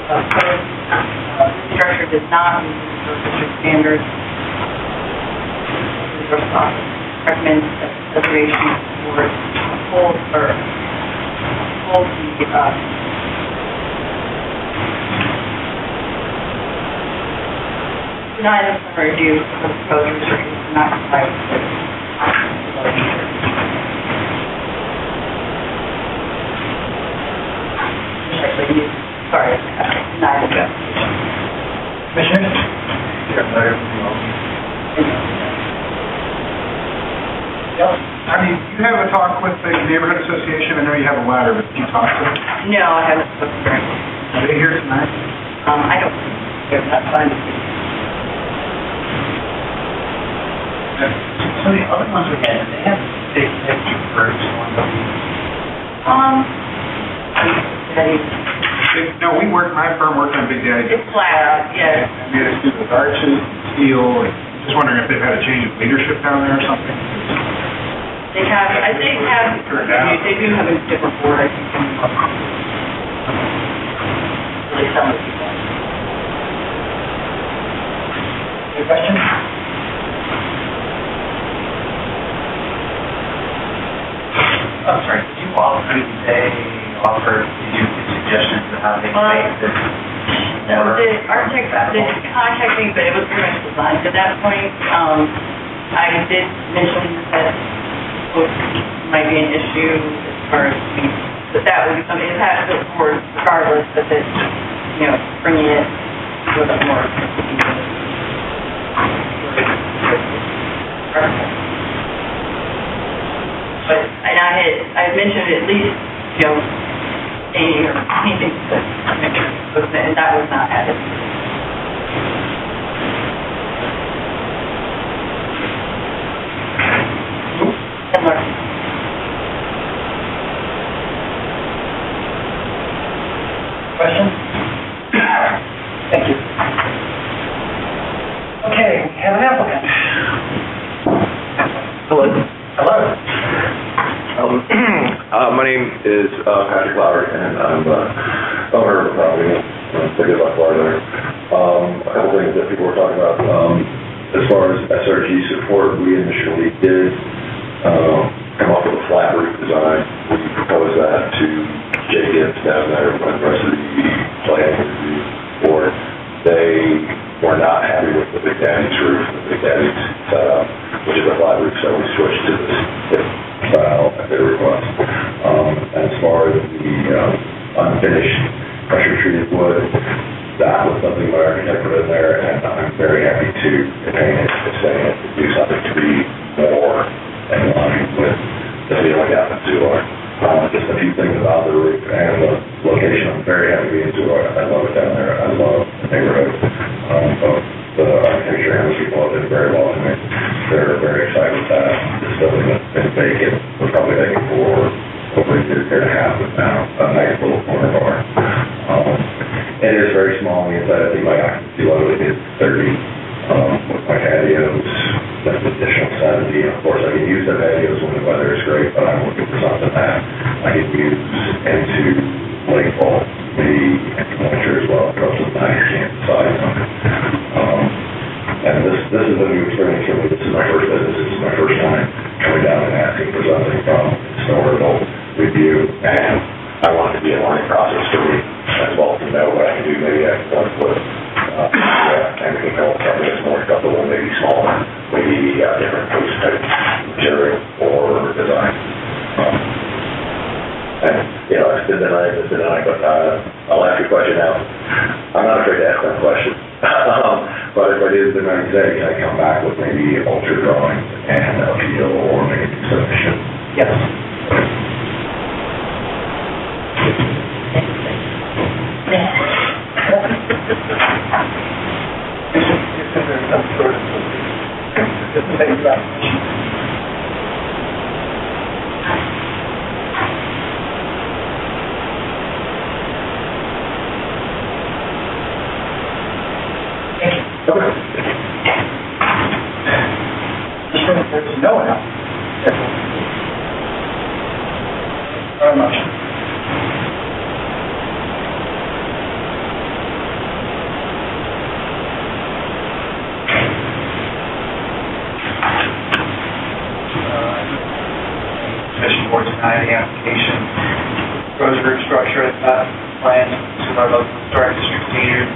proposed structure does not meet the historic district standards, the resource office recommends that preservation for hold the deny the preliminary review for the proposed restrictions do not comply with the deny the application. Commissioners? I mean, you have a talk with the neighborhood association, I know you have a ladder, but did you talk to them? No, I haven't spoken to them. Are they here tonight? I don't, that's fine. So the other ones we had, they have big birds on them. No, my firm worked on Big Daddy. It's flat, yeah. I mean, it's with arches, steel, and just wondering if they've had a change of leadership down there or something. They have, they do have a different board, I think. Really some of the people. Any questions? I'm sorry, did you offer suggestions of how they make this? No, the architect did contact me, but it was pretty much designed to that point. I did mention that might be an issue as far as, but that would be something that has to go forward regardless, but that, bringing it a little bit more. But, and I mentioned at least, painting or painting to make sure, and that was not added. Questions? Thank you. Okay, we have an applicant. Hello. Hello. My name is Patrick Lowry, and I'm owner of the property in City of Buck Florida. A couple things that people were talking about. As far as SRG support, we initially did come up with a flat roof design. We proposed that to Jay Gibbs down there when the rest of the planning review board. They were not happy with the Big Daddy's roof, the Big Daddy's setup, which is a flat roof, so we switched to this style at their request. As far as the unfinished pressure treated wood, that was something my architect put in there, and I'm very happy to, if anything, if saying it, to do something to be more in line with the feeling out in Seward. Just a few things about the route and the location. I'm very happy to be in Seward. I love it down there. I love the neighborhood. Both the architecture and the people have been very well to me. They're very excited with that. This building has been vacant. We're probably vacant for over a year and a half. It's now a nice little corner bar. It is very small on the inside. I think my occupancy level is 30. With my patios, that's an additional 70. Of course, I can use the patios when the weather is great, but I'm looking for something that I can use into late fall, maybe into winter as well, because of the night you can't decide on it. And this is a new experience for me. This is my first business. This is my first time coming down and asking for something from historical review, and I want it to be a learning process for me as well to know what I can do. Maybe I can work with anything else, something that's more acceptable, maybe smaller, maybe different coast type material or design. And, you know, it's been denied, but I'll ask you a question now. I'm not afraid to ask that question. But if I did deny today, can I come back with maybe ultra drawings and appeal or maybe submission? Yes. There's some sort of there's no one else. Very much. Commission board denied the application. Roseburg structure at that plan, to our local historic district leader,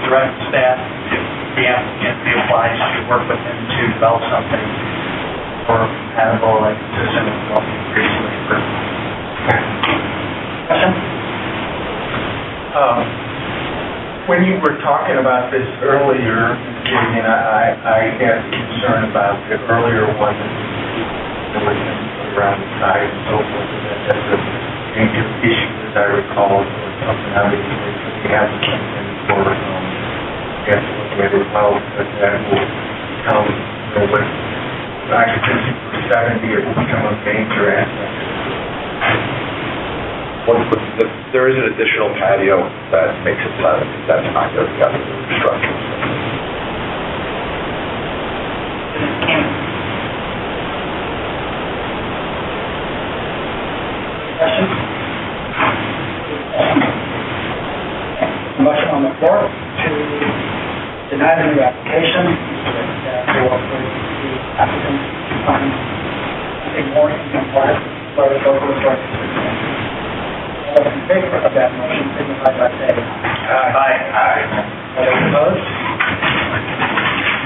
direct staff, if the applicant be obliged to work with him to develop something more compatible, like consistent with what we previously approved. Question? When you were talking about this earlier, and I had concern about the earlier one, that was around the side and so forth, and that's a major issue, as I recall, or something out of the we have something for, we have to look at it well, but that will become, you know, with occupancy for 70, it will become a major aspect. There is an additional patio that makes it 11. That's not going to be under the structure. Question? Motion on the floor to deny the new application, to work with the applicant to find something more in compliance with the local historic district. All those in favor of that motion signify by saying aye. Aye. All those opposed?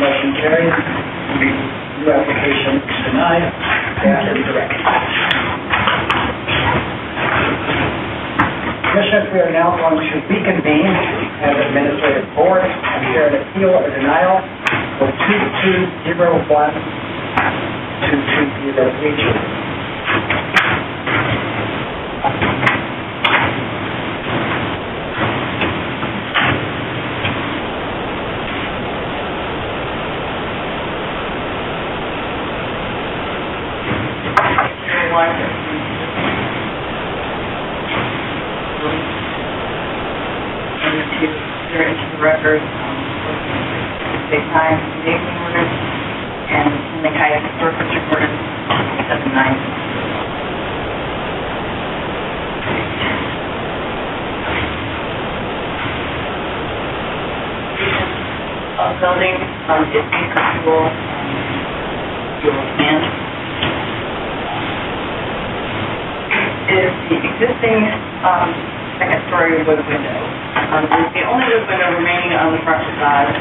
Motion carries. New application is denied. After the direction. Commissioners, we are now going to reconvene as administrative board and hear an appeal or denial for 2201-2203. To enter into the record, big time making orders and in the Kaya Historic District orders 79. Building is conceptual and is the existing second story wood window. It's the only wood window remaining on the front facade.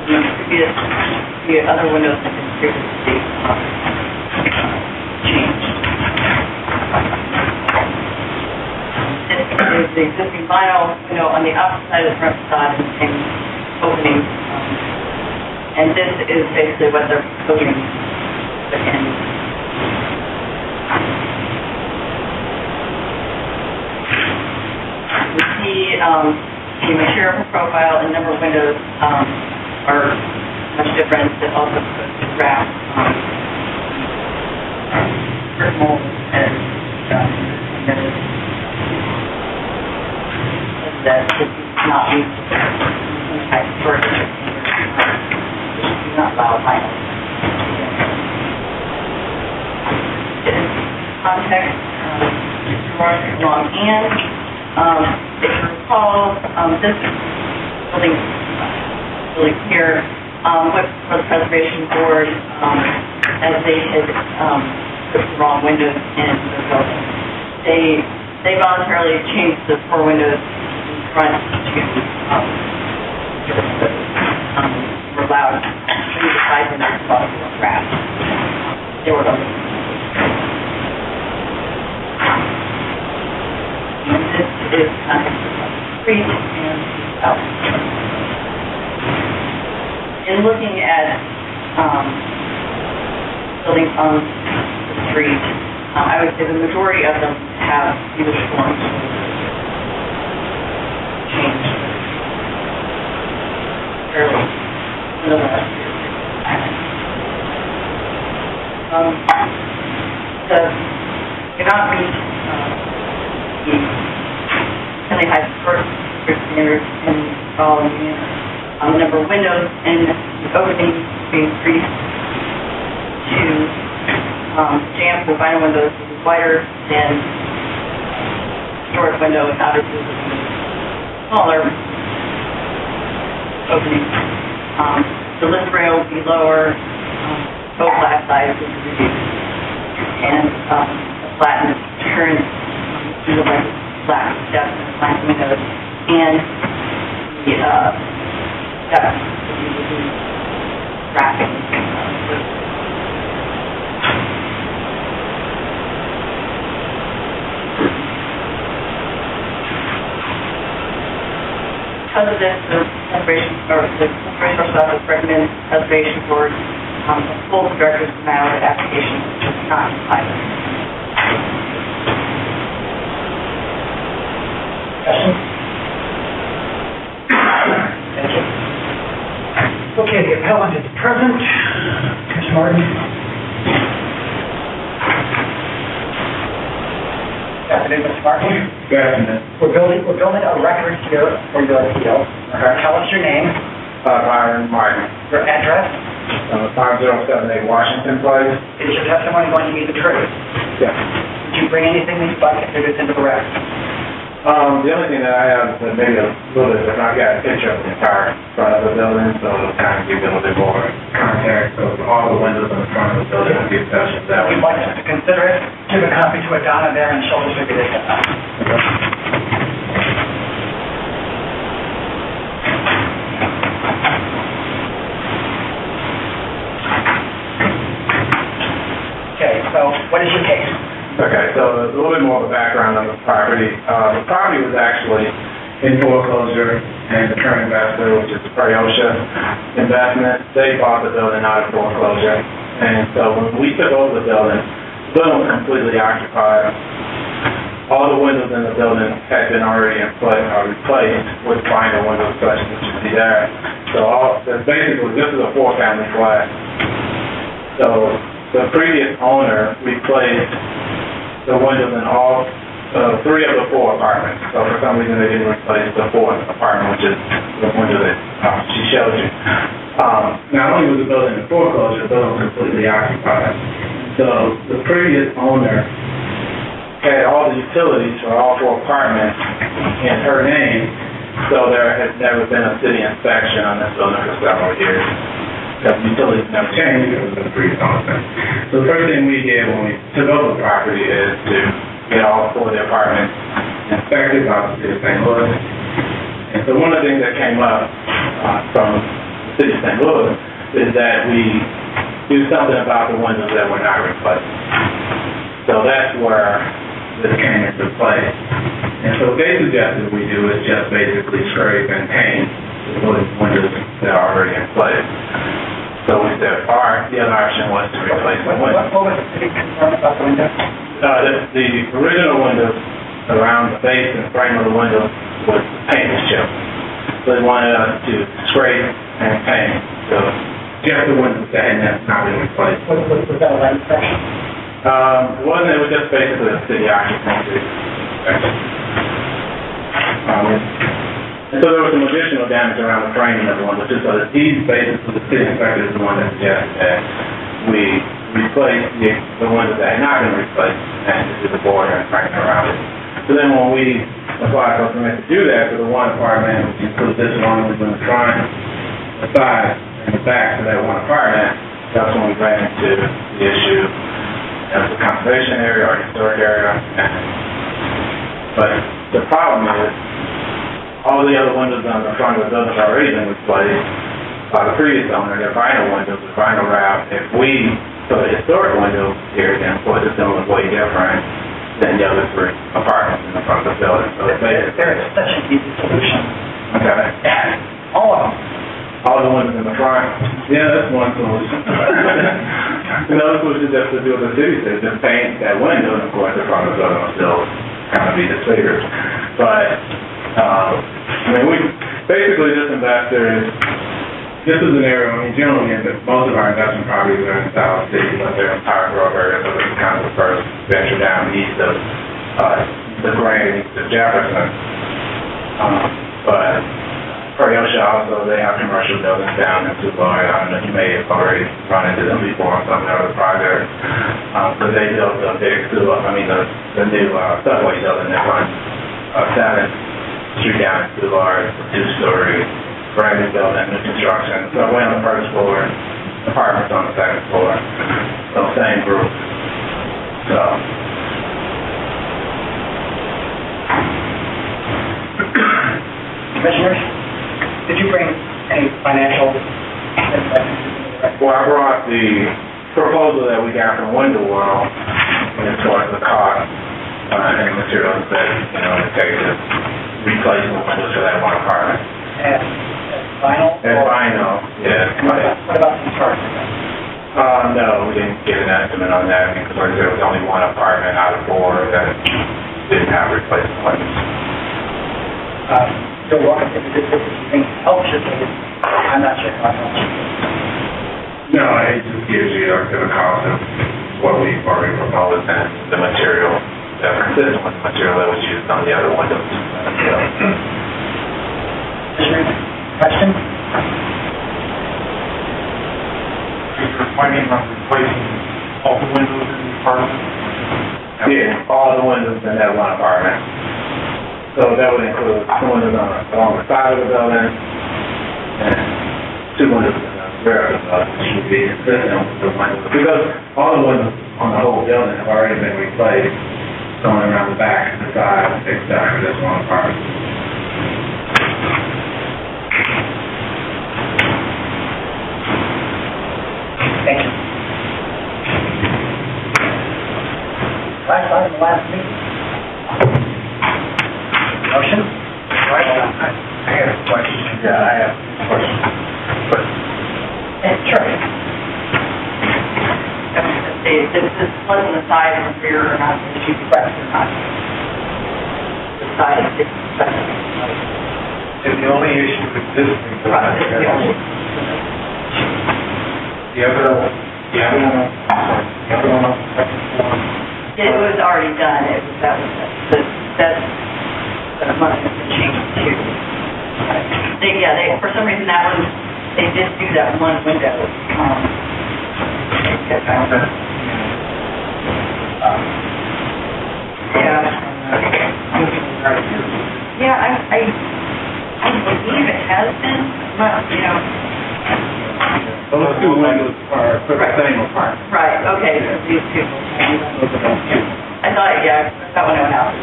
The other windows have been previously changed. This is the existing vinyl window on the opposite side of the front facade and opening And this is basically what they're proposing to put in. You see, the material profile and number of windows are much different. It also goes to wrap brick mold and that should not be type of storage. Do not allow vinyl. Context, long and if you recall, this building really here for the preservation board, as they had put the wrong windows in the building, they voluntarily changed the 4 windows in front to were allowed to the size and their possible wrap. They were open. And this is kind of street and out. In looking at buildings on the street, I would say the majority of them have either formed changed fairly in the last year. Do not meet the Henley High School standards in the following manner. The number of windows and the opening to be increased to jam for vinyl windows is wider than storage window and obviously smaller opening. The lift rail will be lower, both glass size will be reduced, and a flattened turn through the flat steps and flat windows, and the steps will be reduced wrapping. Because of this, the Conservation Office recommends Preservation Board full director's denial of application, which is not entitled. Questions? Thank you. Okay, the appellant is present. Mr. Martin. Good afternoon, Mr. Martin. Good afternoon. We're building a record here for your appeal. Tell us your name, Byron Martin, your address. 5078 Washington Place. Is your testimony going to be the truth? Yes. Did you bring anything that you'd like to introduce into the record? The only thing that I have is maybe a little bit, I've got a picture of the entire front of the building, so it'll kind of give you a little bit more context. So all the windows in the front of the building will be touched that way. We'd like us to consider it. Give a copy to Adonna there, and she'll distribute it. Okay, so what is your case? Okay, so a little bit more of a background on the property. The property was actually in foreclosure, and the current investor, which is Prayosha Investment, they bought the building out of foreclosure. And so when we took over the building was completely occupied. All the windows in the building had been already in place or replaced with vinyl windows such as you see there. So basically, this is a 4-family flat. So the previous owner replaced the windows in all 3 of the 4 apartments. So for some reason they didn't replace the 4th apartment, which is the window that she showed you. Not only was the building in foreclosure, the building was completely occupied. So the previous owner had all the utilities for all 4 apartments in her name, so there had never been a city inspection on this building for several years. The utilities never changed because it was a previous owner. So the first thing we did when we took over the property is to get all 4 of the apartments inspected by the city of St. Louis. And so one of the things that came up from the city of St. Louis is that we do something about the windows that were not replaced. So that's where this came into play. And so what they suggested we do is just basically scrape and paint the windows that are already in place. So we said, or the other option was to replace the window. What was the city concern about the window? The original windows around the base and frame of the window was paint chipped. So they wanted us to scrape and paint. So just the windows that had not been replaced. Was that a light inspection? It wasn't, it was just basically a city occupancy. And so there was some additional damage around the framing of the one, which is these basically the city inspector is the one that suggested that we replace the windows that had not been replaced and do the border and framing around it. So then when we applied for a permit to do that for the one apartment, which includes this one, was in the front, the side, and the back of that one apartment, that's when we ran into the issue of the conservation area or historic area. But the problem is, all the other windows on the front of the building have already been replaced by the previous owner. They're vinyl windows, with vinyl wrap. If we put a historic window here, then of course it's going to look way different than the other three apartments in the front of the building. So it's basically, There's such an easy solution. okay. All of them. All the windows in the front, yeah, that's one solution. Another solution is just to do what the city says, just paint that window, and of course the front of the building will still kind of be disfigured. But I mean, we basically this investor, this is an area, I mean, generally, most of our investment properties are in South City, but they're in Power Grove area, so this is kind of the first venture down east of the Grand, east of Jefferson. But Prayosha also, they have commercial buildings down in Tulare. I don't know if you may have already run into them before on some of their other projects. But they built a big the new subway building that runs 7th Street down in Tulare, 2-story, brand new building, new construction. Subway on the first floor, apartments on the second floor. So same group. So. Commissioners, did you bring any financial information? Well, I brought the proposal that we got from Window World as far as the cost and materials that, it takes to replace the windows for that one apartment. And vinyl? And vinyl, yeah. What about some charts? No, we didn't get an estimate on that because there was only one apartment out of 4 that didn't have replacement windows. You're welcome if you think help should be, I'm not sure how much. No, it just gives you the cost of what we've already proposed and the material that's consistent with the material that was used on the other windows. Question? You're planning on replacing all the windows in the apartment? Yeah, all the windows in that one apartment. So that would include 2 windows along the side of the building and 2 windows in the rear of the building, which would be consistent with the windows. Because all the windows on the whole building have already been replaced, going around the back and the side, except for this one apartment. Thank you. Last item, the last meeting. Motion? I had a question. Yeah, I have a question. Sure. This wasn't a side and rear or not, that you press or not. The side is Is the only issue with this thing? the only. The other one on the second floor? It was already done, that's the money has been changed too. For some reason that one, they did do that one window. I believe it has been, Those 2 windows are for the same apartment. Right, okay, so these two. I thought, that one went out.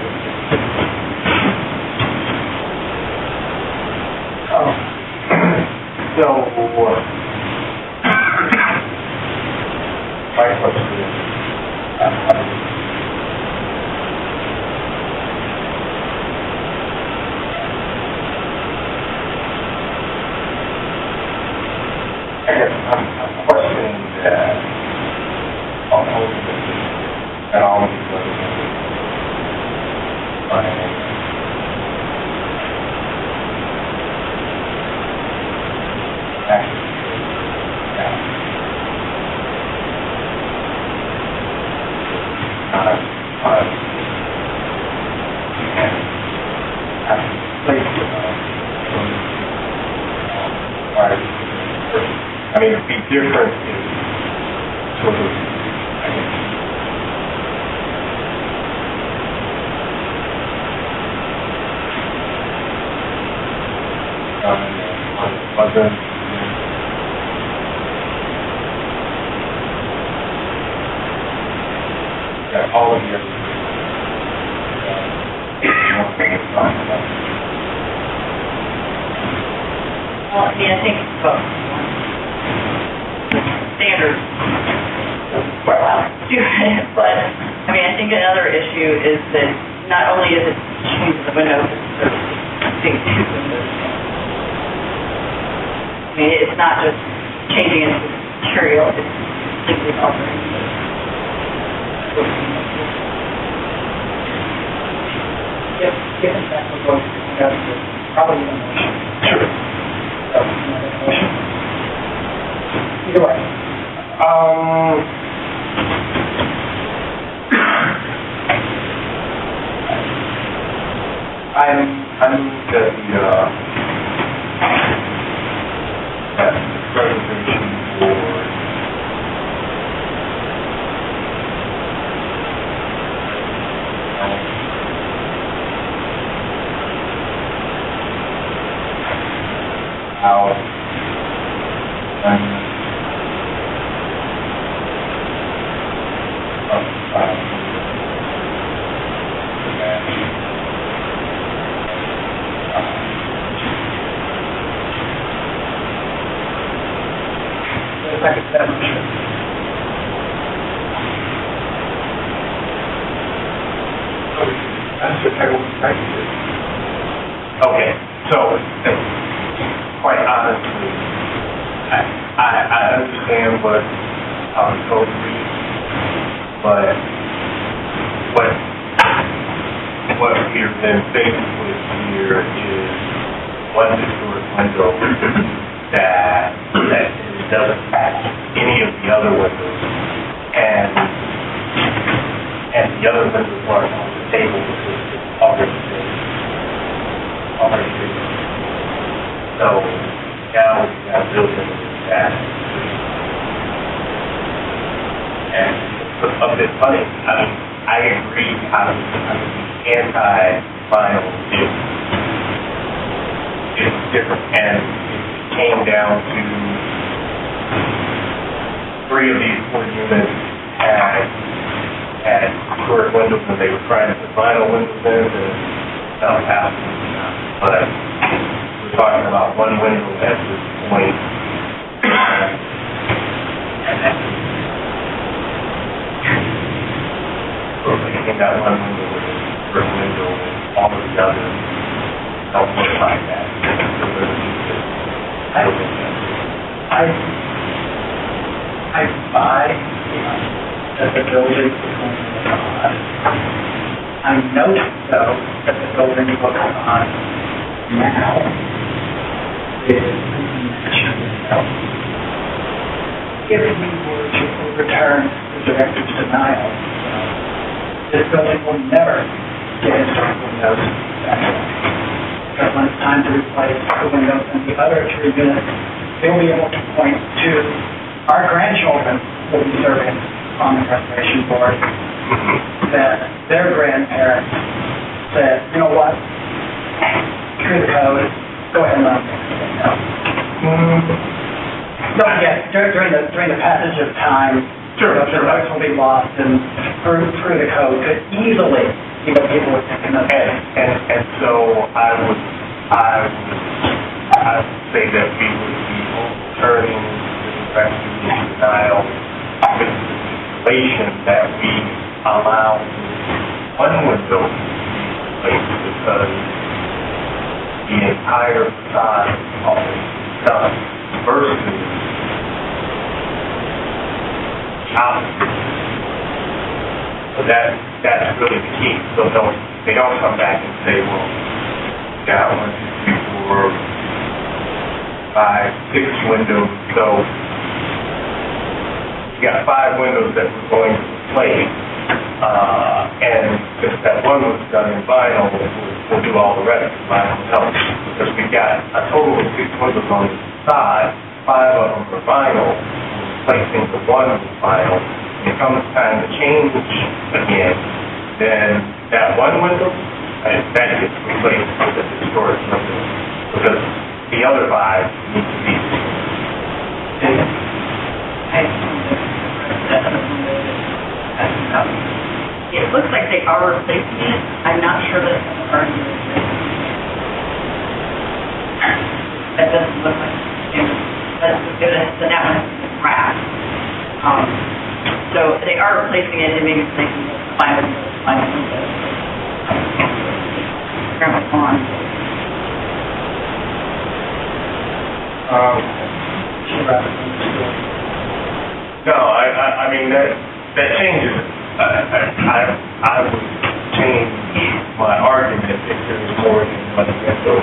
So, my question is, I guess I'm questioning that ultimately, that all of these other I mean, it'd be different if sort of, I guess, wasn't that all of you Well, I mean, I think standards we're allowed to do it, but, I mean, I think another issue is that not only is it changing the windows, it's doing two windows. I mean, it's not just changing it to material, it's completely altering the. Given that we're going to discuss this, probably a motion. Sure. So, another motion? Either way. I'm that presentation for how Second, that motion. Okay, so, quite honestly, I understand how the code reads, but what we've been faced with here is one historic window that doesn't match any of the other windows, and the other windows aren't on the table because it's already been. So now we got built into that. And it's a bit funny. I mean, I agree I would be anti-vinyl if it's different. And it came down to 3 of these 4 units had historic windows and they were trying to put vinyl windows in and fell out. But we're talking about one window at this point. And that's we're making that one window with the first window and all of the others don't look like that. I buy that the building is going to look odd. I note, though, that the building looks odd now is if we were to overturn the director's denial, this building will never get historic windows back. Because when it's time to replace the windows in the other 3 units, they'll be able to point to our grandchildren will be serving on the restoration board that their grandparents said, you know what, screw the code, go ahead and let them fix the window. Don't forget, during the passage of time, the rights will be lost and through the code could easily, people would think of it. And so I would say that we would be overturning the denial with the stipulation that we allow one window to be replaced because the entire facade is already done versus opposite. So that's really the key. So they don't come back and say, well, you got 1, 2, 3, 4, 5, 6 windows, so you got 5 windows that we're going to replace, and if that one was done in vinyl, we'll do all the rest in vinyl help. Because we got a total of 6 windows on the side, 5 of them are vinyl, replacing the one with vinyl. When it comes time to change again, then that one window, that gets replaced with a historic window, because the other 5 need to be. It looks like they are replacing it. I'm not sure that it's already replaced. That doesn't look like it's good. So that one's cracked. So they are replacing it and maybe replacing the final window. On. No, I mean, that changes. I would change my argument if there's more than one window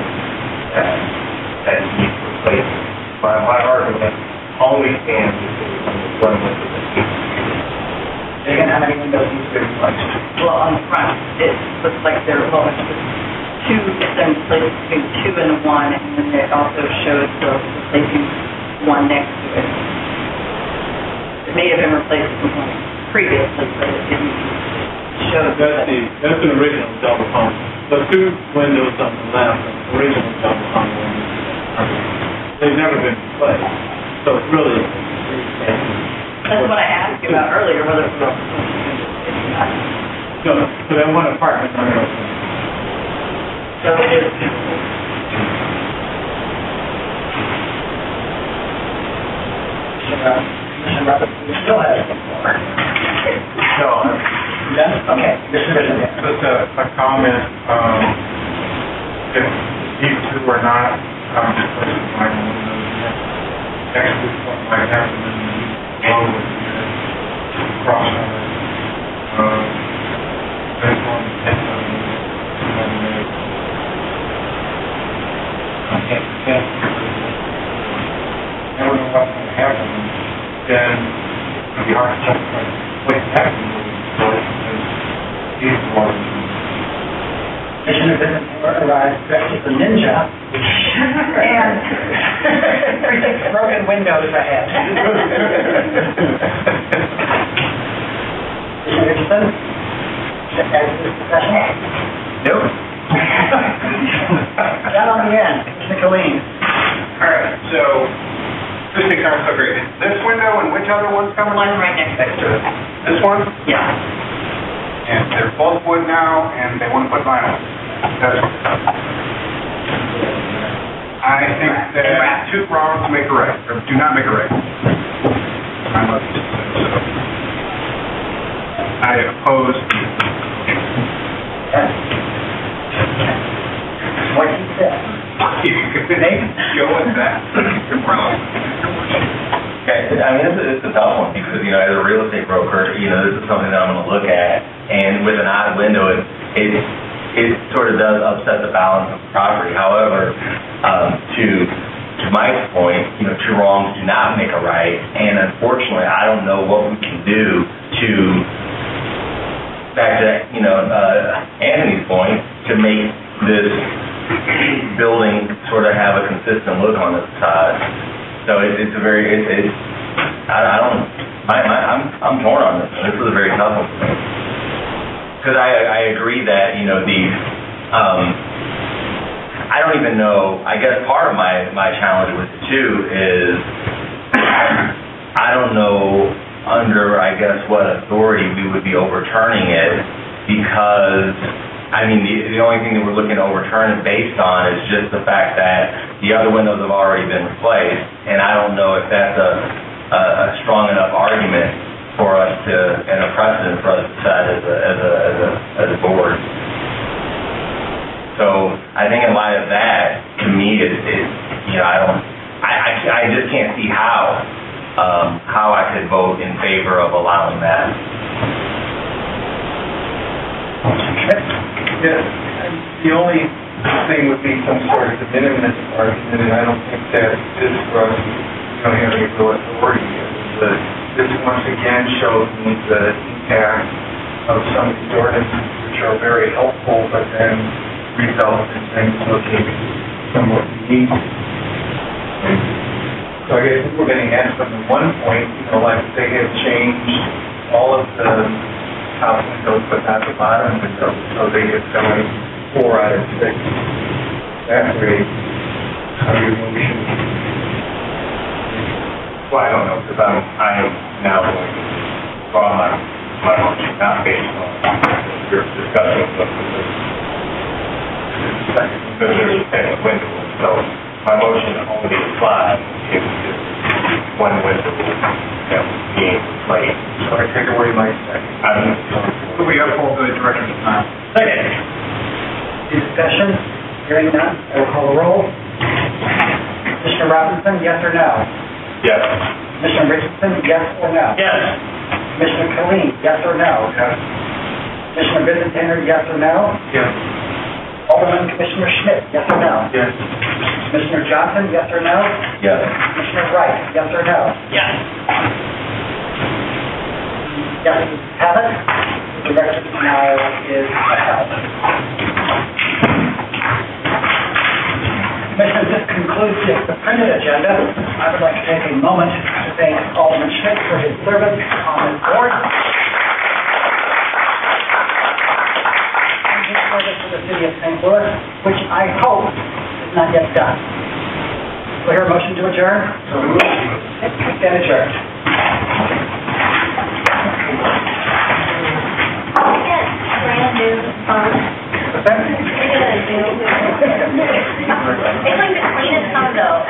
that needs replacement. My argument only stands if there's one window that needs replacement. Again, how many windows need to be replaced? Well, on the front, it looks like there are 2 different places between 2 and 1, and then it also shows the replacing one next to it. It may have been replaced with one previously, but it didn't show. That's an original double hung. The 2 windows on the left are original double hung windows. They've never been replaced, so it's really. That's what I asked you about earlier, whether it was. No, so that one apartment under. So it is. Commissioner Roberts, you still have the floor. No, You done? Okay. Commissioner Bishop. Just a comment, if these 2 are not, replacing my windows, next week what might happen in the low would be crossover. There's one at I don't know what's going to happen, then it'll be hard to justify what's happening because these ones. Commissioner Bishop arrived dressed as a ninja and 36 broken windows ahead. Commissioner Richardson? Add to this discussion? Nope. Down on the end, Commissioner Killeen. All right, so, this thing sounds so great. This window and which other one's coming? One right next to it. This one? Yeah. And they're both wood now, and they want to put vinyl. That's I think that 2 wrongs make a right, or do not make a right. I must say so. I oppose What he said. Go with that. You're wrong. Okay, I mean, it's a tough one because, as a real estate broker, this is something that I'm going to look at, and with an odd window, it sort of does upset the balance of the property. However, to Mike's point, 2 wrongs do not make a right, and unfortunately, I don't know what we can do to, back to, Anthony's point, to make this building sort of have a consistent look on the side. So it's a very, I'm torn on this. This is a very tough one for me. Because I agree that, I don't even know, I guess part of my challenge with it too is, I don't know under, I guess, what authority we would be overturning it, because, the only thing that we're looking to overturn it based on is just the fact that the other windows have already been replaced, and I don't know if that's a strong enough argument for us to, and a precedent for us to decide as a board. So I think in light of that, to me, I just can't see how I could vote in favor of allowing that. Yes, the only thing would be some sort of de minimis argument, and I don't think that is for us, have any real authority. This once again shows me the impact of some of these ordinances, which are very helpful, but then result in things looking somewhat unique. So I guess we're going to ask them at one point, like they have changed all of the top windows, but not the bottom windows, so they get 4 out of 6. That way, how your motion? Well, I don't know, because I am now going to draw my motion, not based on your discussion, but the window. So my motion only applies if one window being played. So I take away my second. We have full good direction of time. Second. Any discussion? Hearing none, I will call the roll. Commissioner Robinson, yes or no? Yes. Commissioner Richardson, yes or no? Yes. Commissioner Killeen, yes or no? Yes. Commissioner Bittencourt, yes or no? Yes. Alderman Commissioner Schmidt, yes or no? Yes. Commissioner Johnson, yes or no? Yes. Commissioner Wright, yes or no? Yes. Yes, have it. The direction denial is upheld. Commissioners, this concludes the printed agenda. I would like to take a moment to thank Alderman Schmidt for his service on this board. And his service to the city of St. Louis, which I hope is not yet done. Do I hear a motion to adjourn? Stand adjourned. Brand new phone. What's that? It's like the cleanest phone though.